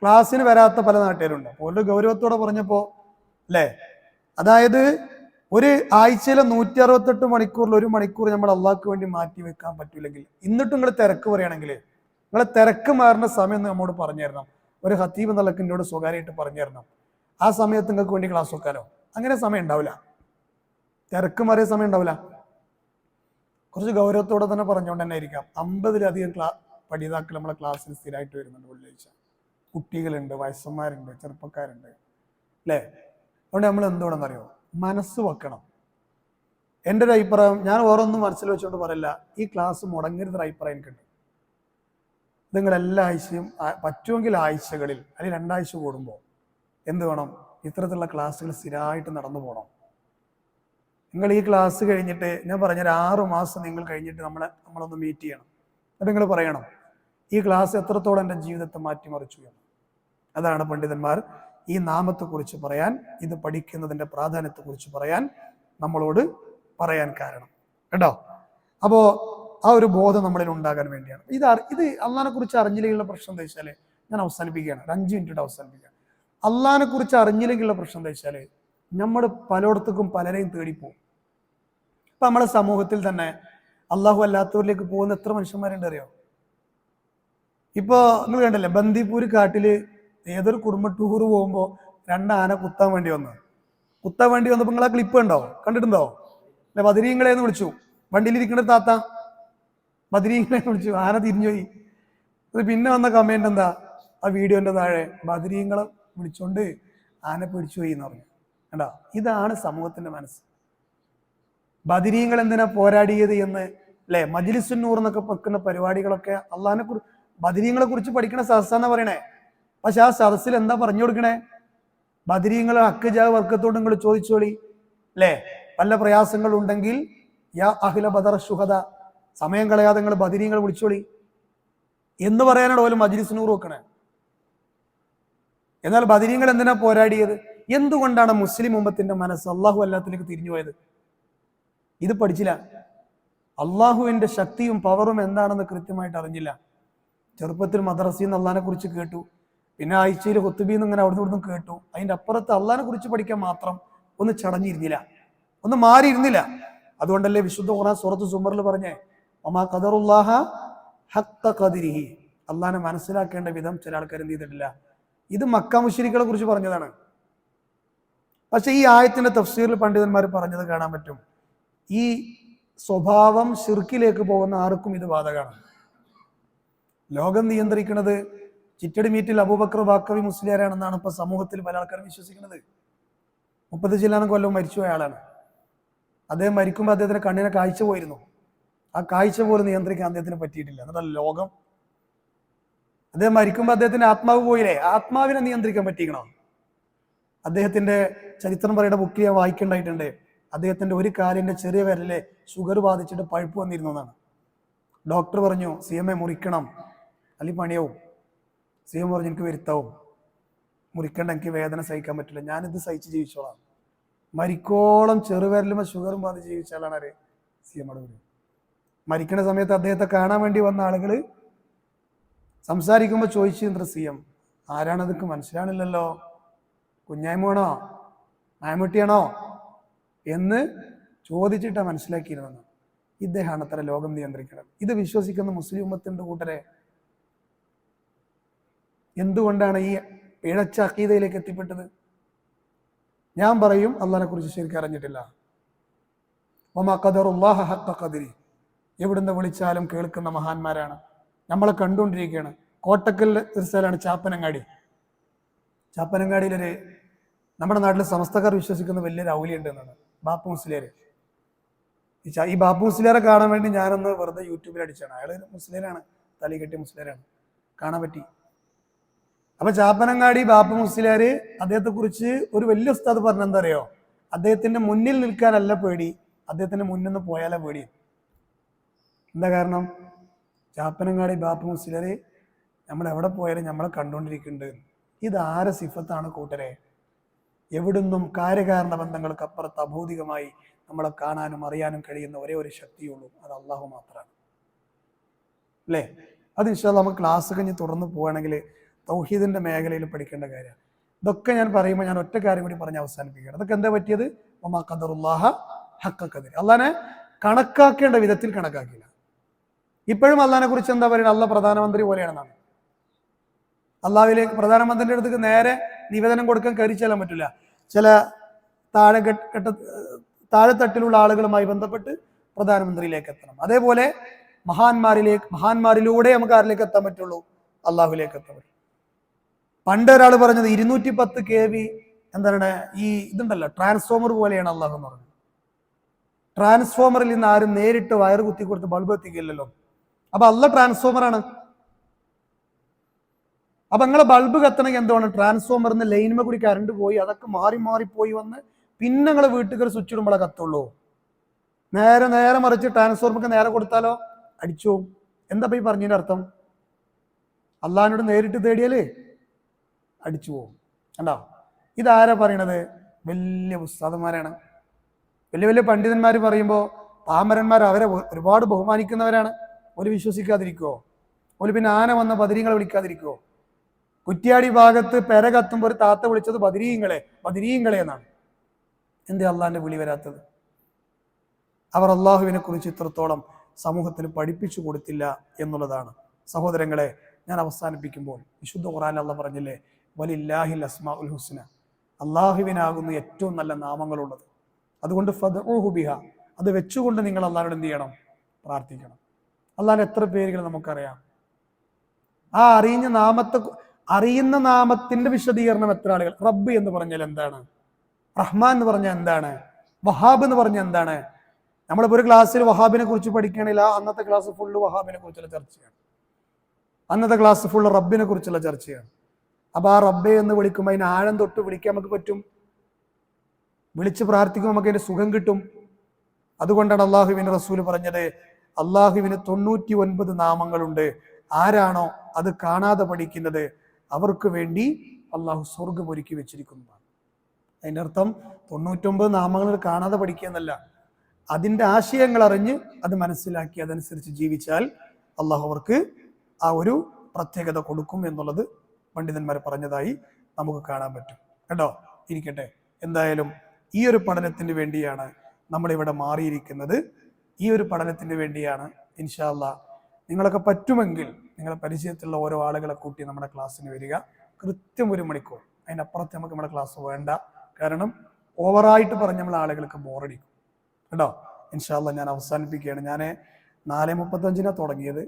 ക്ലാസ്സിന് വരാത്ത പല നാട്ടുകാരുണ്ട്. അപ്പോൾ ഒരു ഗൗരവത്തോടെ പറഞ്ഞപ്പോ അല്ലേ, അതായത് ഒരു ആഴ്ചയിലെ 168 മണിക്കൂറിൽ 1 മണിക്കൂർ നമ്മൾ അള്ളാഹ്ക്ക് വേണ്ടി മാറ്റി വെക്കാൻ പറ്റൂലെങ്കിൽ, എന്നിട്ടും നിങ്ങൾ തിരക്ക് പറയുകയാണെങ്കിൽ നിങ്ങളെ തിരക്ക് മാറുന്ന സമയം നമ്മോട് പറഞ്ഞു തരണം. ഒരു ഖത്തീബ് എന്നുള്ളക്ക് എന്നോട് സ്വകാര്യമായിട്ട് പറഞ്ഞു തരണം. ആ സമയത്ത് നിങ്ങൾക്ക് വേണ്ടി ക്ലാസ് വെക്കാലോ. അങ്ങനെ സമയം ഉണ്ടാവില്ല, തിരക്ക് മാറിയ സമയം ഉണ്ടാവില്ല. കുറച്ച് ഗൗരവത്തോടെ തന്നെ പറഞ്ഞുകൊണ്ട് തന്നെ ആയിരിക്കാം. 50-ലധികം പഠിതാക്കൾ നമ്മളെ ക്ലാസ്സിൽ സ്ഥിരമായിട്ട് വരുന്നുണ്ട് വെള്ളിയാഴ്ച. കുട്ടികളുണ്ട്, വയസ്സന്മാരുണ്ട്, ചെറുപ്പക്കാരുണ്ട് അല്ലേ? അതുകൊണ്ട് നമ്മൾ എന്തുകൊണ്ടെന്നറിയോ? മനസ്സ് വെക്കണം. എൻ്റെ ഒരു അഭിപ്രായം, ഞാൻ ഓരോന്നും മനസ്സിൽ വെച്ചുകൊണ്ട് പറയില്ല, ഈ ക്ലാസ് മുടങ്ങരുതൊരു അഭിപ്രായം എനിക്കുണ്ട്. നിങ്ങൾ എല്ലാ ആഴ്ചയും പറ്റുമെങ്കിൽ ആഴ്ചകളിൽ അല്ലെങ്കിൽ 2 ആഴ്ച കൂടുമ്പോൾ എന്ത് വേണം, ഇത്തരത്തിലുള്ള ക്ലാസ്സുകൾ സ്ഥിരമായിട്ട് നടന്നു പോകണം. നിങ്ങൾ ഈ ക്ലാസ് കഴിഞ്ഞിട്ട് ഞാൻ പറഞ്ഞൊരു 6 മാസം നിങ്ങൾ കഴിഞ്ഞിട്ട് നമ്മളൊന്ന് മീറ്റ് ചെയ്യണം. എന്നിട്ട് നിങ്ങൾ പറയണം ഈ ക്ലാസ് എത്രത്തോളം എൻ്റെ ജീവിതത്തെ മാറ്റിമറിച്ചു എന്ന്. അതാണ് പണ്ഡിതന്മാർ ഈ നാമത്തെക്കുറിച്ച് പറയാൻ, ഇത് പഠിക്കുന്നതിൻ്റെ പ്രാധാന്യത്തെക്കുറിച്ച് പറയാൻ നമ്മളോട് പറയാൻ കാരണം കേട്ടോ. അപ്പോൾ ആ ഒരു ബോധം നമ്മളിൽ ഉണ്ടാകാൻ വേണ്ടിയാണ്. ഇത് അള്ളാഹിനെ കുറിച്ച് അറിഞ്ഞില്ലെങ്കിലുള്ള പ്രശ്നം എന്താ വെച്ചാൽ, ഞാൻ അവസാനിപ്പിക്കുകയാണ്, ഒരു 5 മിനിറ്റ് അവസാനിപ്പിക്കുകയാണ്. അള്ളാഹിനെ കുറിച്ച് അറിഞ്ഞില്ലെങ്കിലുള്ള പ്രശ്നം എന്താ വെച്ചാൽ, നമ്മൾ പലയിടത്തേക്കും പലരെയും തേടിപ്പോകും. ഇപ്പൊ നമ്മുടെ സമൂഹത്തിൽ തന്നെ അള്ളാഹു അല്ലാത്തവരിലേക്ക് പോകുന്ന എത്ര മനുഷ്യന്മാരുണ്ട് അറിയോ? ഇപ്പൊ നിങ്ങൾ കണ്ടല്ലേ, ബന്ദിപ്പൂർ കാട്ടില് ഏതൊരു കുടുംബ ടൂർ പോകുമ്പോൾ 2 ആന കുത്താൻ വേണ്ടി വന്നപ്പോ നിങ്ങൾ ആ ക്ലിപ്പ് ഉണ്ടോ, കണ്ടിട്ടുണ്ടോ? അല്ലെ, ബദരീങ്ങളെന്ന് വിളിച്ചു, വണ്ടിയിലിരിക്കുന്ന താത്ത ബദരീങ്ങളെന്ന് വിളിച്ചു, ആന തിരിഞ്ഞുപോയി. അത് പിന്നെ വന്ന കമന്റ് എന്താ, ആ വീഡിയോന്റെ താഴെ ബദരീങ്ങളെ വിളിച്ചോണ്ട് ആന പിടിച്ചുപോയി എന്ന് പറഞ്ഞു. കണ്ടോ, ഇതാണ് സമൂഹത്തിന്റെ മനസ്സ്. ബദരീങ്ങൾ എന്തിനാ പോരാടിയത് എന്ന് അല്ലെ, മജ്ലിസുൻ നൂർ എന്നൊക്കെ വെക്കുന്ന പരിപാടികളൊക്കെ അള്ളാഹിനെ കുറിച്ച്, ബദരീങ്ങളെ കുറിച്ച് പഠിക്കണ സദസ്സാന്നാ പറയണേ. പക്ഷെ ആ സദസ്സിൽ എന്താ പറഞ്ഞു കൊടുക്കണേ? ബദരീങ്ങളെ ഹക്ക് ജാ വർക്കത്തോട് നിങ്ങൾ ചോദിച്ചോളി അല്ലെ, വല്ല പ്രയാസങ്ങൾ ഉണ്ടെങ്കിൽ യാ അഹ്ല ബദർ ശുഹദ, സമയം കളയാതെ നിങ്ങൾ ബദരീങ്ങളെ വിളിച്ചോളി എന്ന് പറയാനാണ് ഓല് മജ്ലിസ് നൂർ വെക്കണേ. എന്നാൽ ബദരീങ്ങൾ എന്തിനാ പോരാടിയത്? എന്തുകൊണ്ടാണ് മുസ്ലിം ഉമ്മത്തിന്റെ മനസ്സ് അള്ളാഹു അല്ലാത്തിലേക്ക് തിരിഞ്ഞുപോയത്? ഇത് പഠിച്ചില്ല. അള്ളാഹുവിന്റെ ശക്തിയും പവറും എന്താണെന്ന് കൃത്യമായിട്ട് അറിഞ്ഞില്ല. ചെറുപ്പത്തിൽ മദ്രസയിൽ നിന്ന് അള്ളാഹിനെ കുറിച്ച് കേട്ടു, പിന്നെ ആഴ്ചയിൽ ഹുത്തുബീന്ന് ഇങ്ങനെ അവിടുന്ന് ഇവിടുന്ന് കേട്ടു. അതിന്റെ അപ്പുറത്ത് അള്ളാഹിനെ കുറിച്ച് പഠിക്കാൻ മാത്രം ഒന്ന് ചടഞ്ഞിരുന്നില്ല, ഒന്ന് മാറിയിരുന്നില്ല. അതുകൊണ്ടല്ലേ വിശുദ്ധ ഖുർആൻ സൂറത്ത് സുമറിൽ പറഞ്ഞേ, വമാ ഖദറുല്ലാഹ ഹഖ്ഖ ഖദ്രിഹി, അള്ളാഹിനെ മനസ്സിലാക്കേണ്ട വിധം ചില ആൾക്കാർ എന്ത് ചെയ്തിട്ടില്ല. ഇത് മക്ക മുശ്രിക്കുകളെ കുറിച്ച് പറഞ്ഞതാണ്. പക്ഷെ ഈ ആയത്തിന്റെ തഫ്സീറിൽ പണ്ഡിതന്മാർ പറഞ്ഞത് കാണാൻ പറ്റും, ഈ സ്വഭാവം ശിർക്കിലേക്ക് പോകുന്ന ആർക്കും ഇത് ബാധകമാണ്. ലോകം നിയന്ത്രിക്കുന്നത് ചിറ്റടി മീറ്റിൽ അബൂബക്കർ ബാക്കവി മുസ്ലിയാരാണെന്നാണ് ഇപ്പൊ സമൂഹത്തിൽ പല ആൾക്കാരും വിശ്വസിക്കുന്നത്. 30 ചില്ലാനം കൊല്ലം മരിച്ചുപോയ ആളാണ്. അദ്ദേഹം മരിക്കുമ്പോൾ അദ്ദേഹത്തിന് കണ്ണിനെ കാഴ്ച പോയിരുന്നു. ആ കാഴ്ച പോലും നിയന്ത്രിക്കാൻ അദ്ദേഹത്തിന് പറ്റിയിട്ടില്ല. എന്നതല്ല ലോകം. അദ്ദേഹം മരിക്കുമ്പോൾ അദ്ദേഹത്തിന്റെ ആത്മാവ് പോയില്ലേ, ആത്മാവിനെ നിയന്ത്രിക്കാൻ പറ്റിക്കണോ? അദ്ദേഹത്തിന്റെ ചരിത്രം പറയുന്ന ബുക്ക് ഞാൻ വായിക്കേണ്ടായിട്ടുണ്ട്. അദ്ദേഹത്തിന്റെ ഒരു കാലിന്റെ ചെറിയ വിരലിലെ ഷുഗർ ബാധിച്ചിട്ട് പഴുപ്പ് വന്നിരുന്നു എന്നാണ്. ഡോക്ടർ പറഞ്ഞു CMA മുറിക്കണം, അല്ലെങ്കിൽ പണിയാവും. CM പറഞ്ഞു എനിക്ക് വരുത്താവും, മുറിക്കണ്ട, എനിക്ക് വേദന സഹിക്കാൻ പറ്റില്ല, ഞാനിത് സഹിച്ച് ജീവിച്ചോളാം. മരിക്കോളം ചെറുവിരലുമ്പോൾ ഷുഗറും ബാധിച്ച് ജീവിച്ച ആളാണ് ആര്? CM. മരിക്കുന്ന സമയത്ത് അദ്ദേഹത്തെ കാണാൻ വേണ്ടി വന്ന ആളുകൾ സംസാരിക്കുമ്പോൾ ചോദിച്ചു, CM ആരാണതൊക്കെ മനസ്സിലാണില്ലല്ലോ, കുഞ്ഞായ്മയാണോ നായ്മുട്ടിയാണോ എന്ന് ചോദിച്ചിട്ടാണ് മനസ്സിലാക്കിയിരുന്നത്. ഇദ്ദേഹമാണ് അത്ര ലോകം നിയന്ത്രിക്കണം. ഇത് വിശ്വസിക്കുന്ന മുസ്ലിം ഉമ്മത്തിന്റെ കൂട്ടരെ എന്തുകൊണ്ടാണ് ഈ പിഴച്ച അഖീദയിലേക്ക് എത്തിപ്പെട്ടത്? ഞാൻ പറയും, അള്ളാഹിനെ കുറിച്ച് ശരിക്കും അറിഞ്ഞിട്ടില്ല. വമാ ഖദറുല്ലാഹ ഹഖ്ഖ ഖദ്രി, എവിടുന്ന് വിളിച്ചാലും കേൾക്കുന്ന മഹാന്മാരാണ്, നമ്മളെ കണ്ടുകൊണ്ടിരിക്കുകയാണ്. കോട്ടക്കൽ ഒരു സ്ഥലമാണ് ചാപ്പനങ്ങാടി. ചാപ്പനങ്ങാടിയിലൊരു നമ്മുടെ നാട്ടിൽ സമസ്തക്കാർ വിശ്വസിക്കുന്ന വലിയൊരു ഔലിയുണ്ട് എന്നാണ്, ബാപ്പു മുസ്ലിയാർ. ഈ ബാപ്പു മുസ്ലിയാരെ കാണാൻ വേണ്ടി ഞാനൊന്ന് വെറുതെ യൂട്യൂബിൽ അടിച്ചാണ്. അയാൾ മുസ്ലിയാണ്, തലി കെട്ടിയ മുസ്ലിയാരാണ്, കാണാൻ പറ്റി. അപ്പൊ ചാപ്പനങ്ങാടി ബാപ്പു മുസ്ലിയാര് അദ്ദേഹത്തെ കുറിച്ച് ഒരു വലിയ ഉസ്താദ് പറഞ്ഞ എന്താ അറിയോ, അദ്ദേഹത്തിന്റെ മുന്നിൽ നിൽക്കാനല്ല പേടി, അദ്ദേഹത്തിന്റെ മുന്നിൽ നിന്ന് പോയാലേ പേടി. എന്താ കാരണം? ചാപ്പനങ്ങാടി ബാപ്പു മുസ്ലിയാര് നമ്മൾ എവിടെ പോയാലും നമ്മളെ കണ്ടുകൊണ്ടിരിക്കുന്നുണ്ട്. ഇതാരെ സിഫത്താണ് കൂട്ടരെ? എവിടുന്നും കാര്യകാരണ ബന്ധങ്ങൾക്ക് അപ്പുറത്ത് അഭൗതികമായി നമ്മളെ കാണാനും അറിയാനും കഴിയുന്ന ഒരേ ഒരു ശക്തിയുള്ളൂ, അത് അള്ളാഹു മാത്രമാണ് അല്ലേ? അത് ഇൻഷാ അല്ലാഹ് നമുക്ക് ക്ലാസ് കഴിഞ്ഞ് തുടർന്ന് പോവുകയാണെങ്കിൽ തൗഹീദിന്റെ മേഖലയിൽ പഠിക്കേണ്ട കാര്യമാണ്. ഇതൊക്കെ ഞാൻ പറയുമ്പോൾ ഞാൻ ഒറ്റ കാര്യം കൂടി പറഞ്ഞ് അവസാനിപ്പിക്കുകയാണ്. അതൊക്കെ എന്താ പറ്റിയത്? വമാ ഖദറുല്ലാഹ ഹഖ്ഖ ഖദ്രി, അള്ളാഹിനെ കണക്കാക്കേണ്ട വിധത്തിൽ കണക്കാക്കില്ല. ഇപ്പോഴും അള്ളാഹിനെ കുറിച്ച് എന്താ പറയുന്നത്? അള്ളാഹ് പ്രധാനമന്ത്രി പോലെയാണെന്നാണ്. അള്ളാഹുവിലേക്ക് പ്രധാനമന്ത്രിയുടെ അടുത്തേക്ക് നേരെ നിവേദനം കൊടുക്കാൻ കയറി ചെല്ലാൻ പറ്റില്ല. ചില താഴെത്തട്ടിലുള്ള ആളുകളുമായി ബന്ധപ്പെട്ട് പ്രധാനമന്ത്രിയിലേക്ക് എത്തണം. അതേപോലെ മഹാന്മാരിലൂടെ നമുക്ക് ആരിലേക്ക് എത്താൻ പറ്റുള്ളൂ? അള്ളാഹുലേക്ക് എത്താൻ പറ്റും. പണ്ട് ഒരാൾ പറഞ്ഞത് 210 kV എന്താണ് ഈ ഇതുണ്ടല്ലോ, ട്രാൻസ്ഫോമർ പോലെയാണ് അള്ളാഹു എന്ന് പറഞ്ഞത്. ട്രാൻസ്ഫോമറിൽ നിന്ന് ആരും നേരിട്ട് വയറ് കുത്തി കൊടുത്ത് ബൾബ് എത്തിക്കില്ലല്ലോ. അപ്പൊ അള്ളാഹ് ട്രാൻസ്ഫോമറാണ്. അപ്പൊ നിങ്ങളെ ബൾബ് കത്തണമെങ്കിൽ എന്താണ്, ട്രാൻസ്ഫോമറിന്ന് ലൈൻമ കൂടി കറണ്ട് പോയി അതൊക്കെ മാറി മാറി പോയി വന്ന് പിന്നെ നിങ്ങളെ വീട്ടിൽ സ്വിച്ച് ഇടുമ്പോഴേ കത്തുള്ളൂ. നേരെ നേരെ മറിച്ച് ട്രാൻസ്ഫോമർക്ക് നേരെ കൊടുത്താലോ അടിച്ചു പോകും. എന്താ ഈ പറഞ്ഞതിന്റെ അർത്ഥം? അള്ളാഹിനോട് നേരിട്ട് തേടിയാലേ അടിച്ചു പോകും. കണ്ടോ, ഇതാരാ പറയണത്? വലിയ ഉസ്താദന്മാരാണ്, വലിയ വലിയ പണ്ഡിതന്മാർ പറയുമ്പോൾ പാമരന്മാർ അവരെ ഒരുപാട് ബഹുമാനിക്കുന്നവരാണ്. ഒരു വിശ്വസിക്കാതിരിക്കുവോ? ഒരു പിന്നെ ആന വന്ന ബദരീങ്ങളെ വിളിക്കാതിരിക്കുവോ? കുറ്റ്യാടി ഭാഗത്ത് പെര കത്തുമ്പോൾ ഒരു താത്ത വിളിച്ചത് ബദരീങ്ങളെ ബദരീങ്ങളെ എന്നാണ്. എന്തേ അള്ളാഹിന്റെ വിളി വരാത്തത്? അവർ അള്ളാഹുവിനെ കുറിച്ച് ഇത്രത്തോളം സമൂഹത്തിന് പഠിപ്പിച്ചു കൊടുത്തില്ല എന്നുള്ളതാണ്. സഹോദരങ്ങളെ, ഞാൻ അവസാനിപ്പിക്കുമ്പോൾ വിശുദ്ധ ഖുർആനിൽ അള്ളാഹ് പറഞ്ഞില്ലേ, വലില്ലാഹിൽ അസ്മാഉൽ ഹുസ്ന, അള്ളാഹുവിനാകുന്നു ഏറ്റവും നല്ല നാമങ്ങളുള്ളത്. അതുകൊണ്ട് ഫദ്ഉഹു ബിഹാ, അത് വെച്ചുകൊണ്ട് നിങ്ങൾ അള്ളാഹിനോട് എന്ത് ചെയ്യണം? പ്രാർത്ഥിക്കണം. അള്ളാഹിന്റെ എത്ര പേരുകൾ നമുക്കറിയാം. ആ അറിയുന്ന നാമത്തിന്റെ വിശദീകരണം എത്ര ആളുകൾ? റബ്ബ് എന്ന് പറഞ്ഞാൽ എന്താണ്? റഹ്മാൻ എന്ന് പറഞ്ഞാൽ എന്താണ്? വഹാബ് എന്ന് പറഞ്ഞാൽ എന്താണ്? നമ്മളിപ്പോൾ ഒരു ക്ലാസ്സിൽ വഹാബിനെ കുറിച്ച് പഠിക്കണില്ല, അന്നത്തെ ക്ലാസ് ഫുള്ള് വഹാബിനെ കുറിച്ചുള്ള ചർച്ചയാണ്, അന്നത്തെ ക്ലാസ് ഫുള്ള് റബ്ബിനെ കുറിച്ചുള്ള ചർച്ചയാണ്. അപ്പൊ ആ റബ്ബെ എന്ന് വിളിക്കുമ്പോൾ അതിന് ആഴം തൊട്ട് വിളിക്കാൻ നമുക്ക് പറ്റും. വിളിച്ച് പ്രാർത്ഥിക്കുമ്പോൾ നമുക്ക് അതിന്റെ സുഖം കിട്ടും. അതുകൊണ്ടാണ് അള്ളാഹുവിന്റെ റസൂല് പറഞ്ഞത്, അള്ളാഹുവിന് 99 നാമങ്ങളുണ്ട്. ആരാണോ അത് കാണാതെ പഠിക്കുന്നത് അവർക്ക് വേണ്ടി അള്ളാഹു സ്വർഗം ഒരുക്കി വെച്ചിരിക്കുന്നതാണ്. അതിൻ്റെ അർത്ഥം 99 നാമങ്ങൾ കാണാതെ പഠിക്കുക എന്നല്ല, അതിൻ്റെ ആശയങ്ങൾ അറിഞ്ഞ് അത് മനസ്സിലാക്കി അതനുസരിച്ച് ജീവിച്ചാൽ അള്ളാഹു അവർക്ക് ആ ഒരു പ്രത്യേകത കൊടുക്കും എന്നുള്ളത് പണ്ഡിതന്മാർ പറഞ്ഞതായി നമുക്ക് കാണാൻ പറ്റും. കേട്ടോ, ഇരിക്കട്ടെ. എന്തായാലും ഈ ഒരു പഠനത്തിന് വേണ്ടിയാണ് നമ്മളിവിടെ മാറിയിരിക്കുന്നത്. ഈ ഒരു പഠനത്തിന് വേണ്ടിയാണ്. ഇൻഷാ അല്ലാഹ് നിങ്ങളൊക്കെ പറ്റുമെങ്കിൽ നിങ്ങളെ പരിചയത്തിലുള്ള ഓരോ ആളുകളെ കൂട്ടി നമ്മുടെ ക്ലാസ്സിന് വരിക. കൃത്യം 1 മണിക്കൂർ, അതിനപ്പുറത്ത് നമുക്ക് നമ്മുടെ ക്ലാസ് വേണ്ട. കാരണം ഓവറായിട്ട് പറഞ്ഞ നമ്മൾ ആളുകൾക്ക് ബോറടിക്കും. കേട്ടോ, ഇൻഷാ അല്ലാഹ് ഞാൻ അവസാനിപ്പിക്കുകയാണ്. ഞാൻ 4:35 തുടങ്ങിയത്,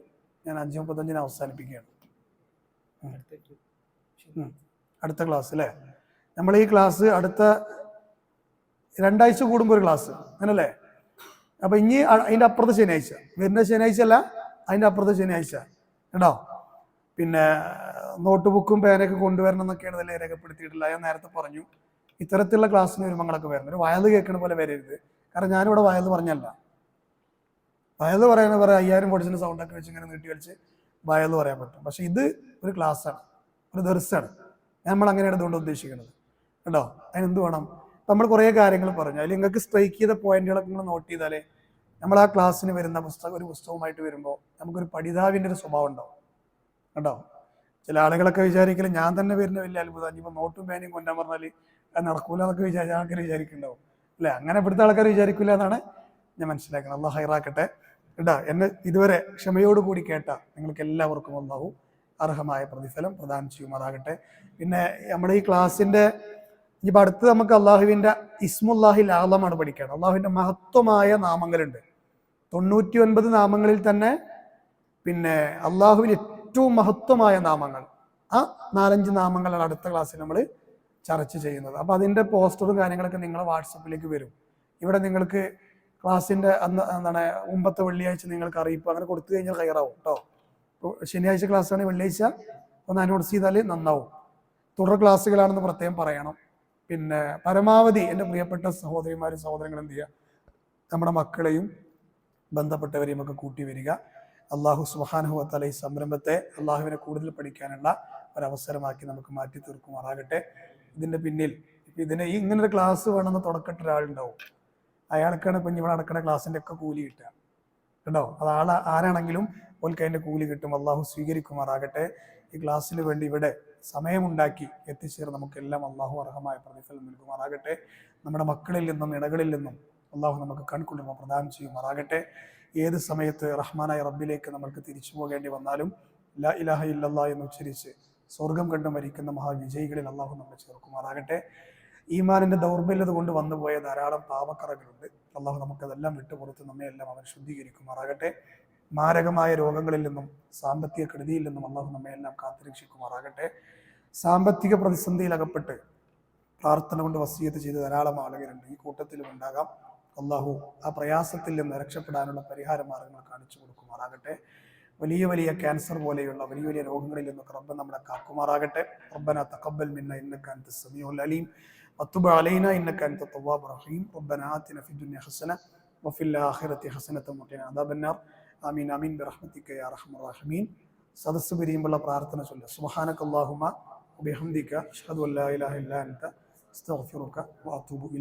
ഞാൻ 5:35 അവസാനിപ്പിക്കുകയാണ്. അടുത്ത ക്ലാസ് അല്ലേ? നമ്മൾ ഈ ക്ലാസ് അടുത്ത 2 ആഴ്ച കൂടുമ്പോൾ ഒരു ക്ലാസ്, അങ്ങനല്ലേ? അപ്പൊ ഇനി അതിന്റെ അപ്പുറത്തെ ശനിയാഴ്ച, വരുന്ന ശനിയാഴ്ച അല്ല, അതിന്റെ അപ്പുറത്തെ ശനിയാഴ്ച. കേട്ടോ, പിന്നെ നോട്ട് ബുക്കും പേനൊക്കെ കൊണ്ടുവരണം എന്നൊക്കെയാണ് ഇതിൽ രേഖപ്പെടുത്തിയിട്ടില്ല. ഞാൻ നേരത്തെ പറഞ്ഞു, ഇത്തരത്തിലുള്ള ക്ലാസ്സിന് വരുമ്പോൾ നിങ്ങളൊക്കെ വരണം. ഒരു വയത് കേൾക്കണ പോലെ വരരുത്. കാരണം ഞാനിവിടെ വയത് പറഞ്ഞല്ല. വയത് പറയുന്ന പറയാം 5000 വോട്ട്സിന്റെ സൗണ്ടൊക്കെ വെച്ച് ഇങ്ങനെ നീട്ടി വലിച്ച് വയത് പറയാൻ പറ്റും. പക്ഷെ ഇത് ഒരു ക്ലാസ്സാണ്, ഒരു ദർസാണ്. നമ്മൾ അങ്ങനെയാണ് ഇതുകൊണ്ട് ഉദ്ദേശിക്കുന്നത്. കേട്ടോ, അതിനെന്ത് വേണം? നമ്മൾ കുറേ കാര്യങ്ങൾ പറഞ്ഞു, അതിൽ നിങ്ങൾക്ക് സ്ട്രൈക്ക് ചെയ്ത പോയിന്റുകളൊക്കെ നിങ്ങൾ നോട്ട് ചെയ്താലേ നമ്മൾ ആ ക്ലാസ്സിന് വരുന്ന ഒരു പുസ്തകമായിട്ട് വരുമ്പോൾ നമുക്കൊരു പഠിതാവിൻ്റെ ഒരു സ്വഭാവം ഉണ്ടാവും. കേട്ടോ, ചില ആളുകളൊക്കെ വിചാരിക്കല് ഞാൻ തന്നെ വരുന്ന വലിയ അത്ഭുതം, ഇനിയിപ്പോൾ നോട്ടും പേനയും കൊണ്ടാൻ പറഞ്ഞാൽ അത് നടക്കൂല എന്നൊക്കെ ആൾക്കാർ വിചാരിക്കുന്നുണ്ടാവും അല്ലേ? അങ്ങനെ ഇവിടുത്തെ ആൾക്കാർ വിചാരിക്കില്ല എന്നാണ് ഞാൻ മനസ്സിലാക്കുന്നത്. അള്ളാഹു ഹൈറാക്കട്ടെ. കേട്ടോ, എന്നെ ഇതുവരെ ക്ഷമയോടുകൂടി കേട്ട നിങ്ങൾക്ക് എല്ലാവർക്കും അള്ളാഹു അർഹമായ പ്രതിഫലം പ്രദാനം ചെയ്യുമാറാകട്ടെ. പിന്നെ നമ്മുടെ ഈ ക്ലാസ്സിന്റെ ഇനിയിപ്പോൾ അടുത്ത് നമുക്ക് അള്ളാഹുവിന്റെ ഇസ്മുല്ലാഹിൽ ആലമാണ് പഠിക്കണം. അള്ളാഹുവിന്റെ മഹത്വമായ നാമങ്ങളുണ്ട്, 99 നാമങ്ങളിൽ തന്നെ. പിന്നെ അള്ളാഹുവിന് ഏറ്റവും മഹത്വമായ നാമങ്ങൾ, ആ 4-5 നാമങ്ങളാണ് അടുത്ത ക്ലാസ്സിൽ നമ്മൾ ചർച്ച ചെയ്യുന്നത്. അപ്പൊ അതിന്റെ പോസ്റ്ററും കാര്യങ്ങളൊക്കെ നിങ്ങളെ വാട്സപ്പിലേക്ക് വരും. ഇവിടെ നിങ്ങൾക്ക് ക്ലാസ്സിന്റെ എന്താണ് മുമ്പത്തെ വെള്ളിയാഴ്ച നിങ്ങൾക്ക് അറിയിപ്പ് അങ്ങനെ കൊടുത്തു കഴിഞ്ഞാൽ ഹൈറാവും കേട്ടോ. ശനിയാഴ്ച ക്ലാസ് ആണ്, വെള്ളിയാഴ്ച ഒന്ന് അനൗൺസ് ചെയ്താൽ നന്നാവും. തുടർ ക്ലാസ്സുകളാണെന്ന് പ്രത്യേകം പറയണം. പിന്നെ പരമാവധി എൻ്റെ പ്രിയപ്പെട്ട സഹോദരിമാരും സഹോദരങ്ങളും എന്ത് ചെയ്യുക, നമ്മുടെ മക്കളെയും ബന്ധപ്പെട്ടവരെയും ഒക്കെ കൂട്ടി വരിക. അള്ളാഹു സുബ്ഹാനഹു വ തആല ഈ സംരംഭത്തെ അള്ളാഹുവിനെ കൂടുതൽ പഠിക്കാനുള്ള ഒരവസരമാക്കി നമുക്ക് മാറ്റി തീർക്കുമാറാകട്ടെ. ഇതിൻ്റെ പിന്നിൽ ഇങ്ങനൊരു ക്ലാസ് വേണമെന്ന് തുടക്കട്ട ഒരാളുണ്ടാവും, അയാൾക്കാണ് ഇപ്പം ഇവിടെ നടക്കുന്ന ക്ലാസ്സിൻ്റെ ഒക്കെ കൂലി കിട്ടുക. കേട്ടോ, അത് ആരാണെങ്കിലും ഓൽക്ക് അതിൻ്റെ കൂലി കിട്ടും. അള്ളാഹു സ്വീകരിക്കുമാറാകട്ടെ. ഈ ക്ലാസ്സിന് വേണ്ടി ഇവിടെ സമയമുണ്ടാക്കി എത്തിച്ചേർന്ന് നമുക്കെല്ലാം അള്ളാഹു അർഹമായ പ്രതിഫലം നൽകുമാറാകട്ടെ. നമ്മുടെ മക്കളിൽ നിന്നും ഇണകളിൽ നിന്നും അള്ളാഹു നമുക്ക് കൺകുളിർമ പ്രദാനം ചെയ്യുമാറാകട്ടെ. ഏത് സമയത്ത് റഹ്മാനായ റബ്ബിലേക്ക് നമ്മൾക്ക് തിരിച്ചു പോകേണ്ടി വന്നാലും ലാ ഇലാഹ ഇല്ലല്ലാഹ് എന്ന് ഉച്ചരിച്ച് സ്വർഗം കണ്ടു മരിക്കുന്ന മഹാവിജയികളിൽ അള്ളാഹു നമ്മെ ചേർക്കുമാറാകട്ടെ. ഈമാനിന്റെ ദൗർബല്യത കൊണ്ട് വന്നുപോയ ധാരാളം പാപക്കറകളുണ്ട്. അള്ളാഹു നമുക്കതെല്ലാം വിട്ടുപുറത്ത് നമ്മെ എല്ലാം അവൻ ശുദ്ധീകരിക്കുമാറാകട്ടെ. മാരകമായ രോഗങ്ങളിൽ നിന്നും സാമ്പത്തിക കെടുതിയിൽ നിന്നും അള്ളാഹു നമ്മെ എല്ലാം കാത്തുരക്ഷിക്കുമാറാകട്ടെ. സാമ്പത്തിക പ്രതിസന്ധിയിൽ അകപ്പെട്ട് പ്രാർത്ഥന കൊണ്ട് വസിയത്ത് ചെയ്ത് ധാരാളം ആളുകളുണ്ട്, ഈ കൂട്ടത്തിലും ഉണ്ടാകാം. അള്ളാഹു ആ പ്രയാസത്തിൽ നിന്ന് രക്ഷപ്പെടാനുള്ള പരിഹാര മാർഗങ്ങൾ കാണിച്ചു കൊടുക്കുമാറാകട്ടെ. വലിയ വലിയ ക്യാൻസർ പോലെയുള്ള വലിയ വലിയ രോഗങ്ങളിൽ നിന്നൊക്കെ റബ്ബ് നമ്മളെ കാക്കുമാറാകട്ടെ. റബ്ബന തഖബ്ബൽ മിന്ന ഇന്നക അൻത സമീഉൽ അലീം വതുബ് അലൈനാ ഇന്നക അൻത തവ്വാബുർ റഹീം. റബ്ബന ആതിന ഫിദ് ദുനിയ ഹസന വഫിൽ ആഖിറതി ഹസനത വഖിന അദാബന്നാർ. ആമീൻ ആമീൻ ബിറഹ്മതിക യാ അർഹമർ റഹീമീൻ. സദസ്സ് പിരിയുമ്പോൾ പ്രാർത്ഥന ചൊല്ലുക. സുബ്ഹാനക അല്ലാഹുമ്മ വബിഹംദിക അഷ്ഹദു അല്ലാ ഇലാഹ ഇല്ലാ അൻത അസ്തഗ്ഫിറുക വഅതൂബു ഇലൈക്.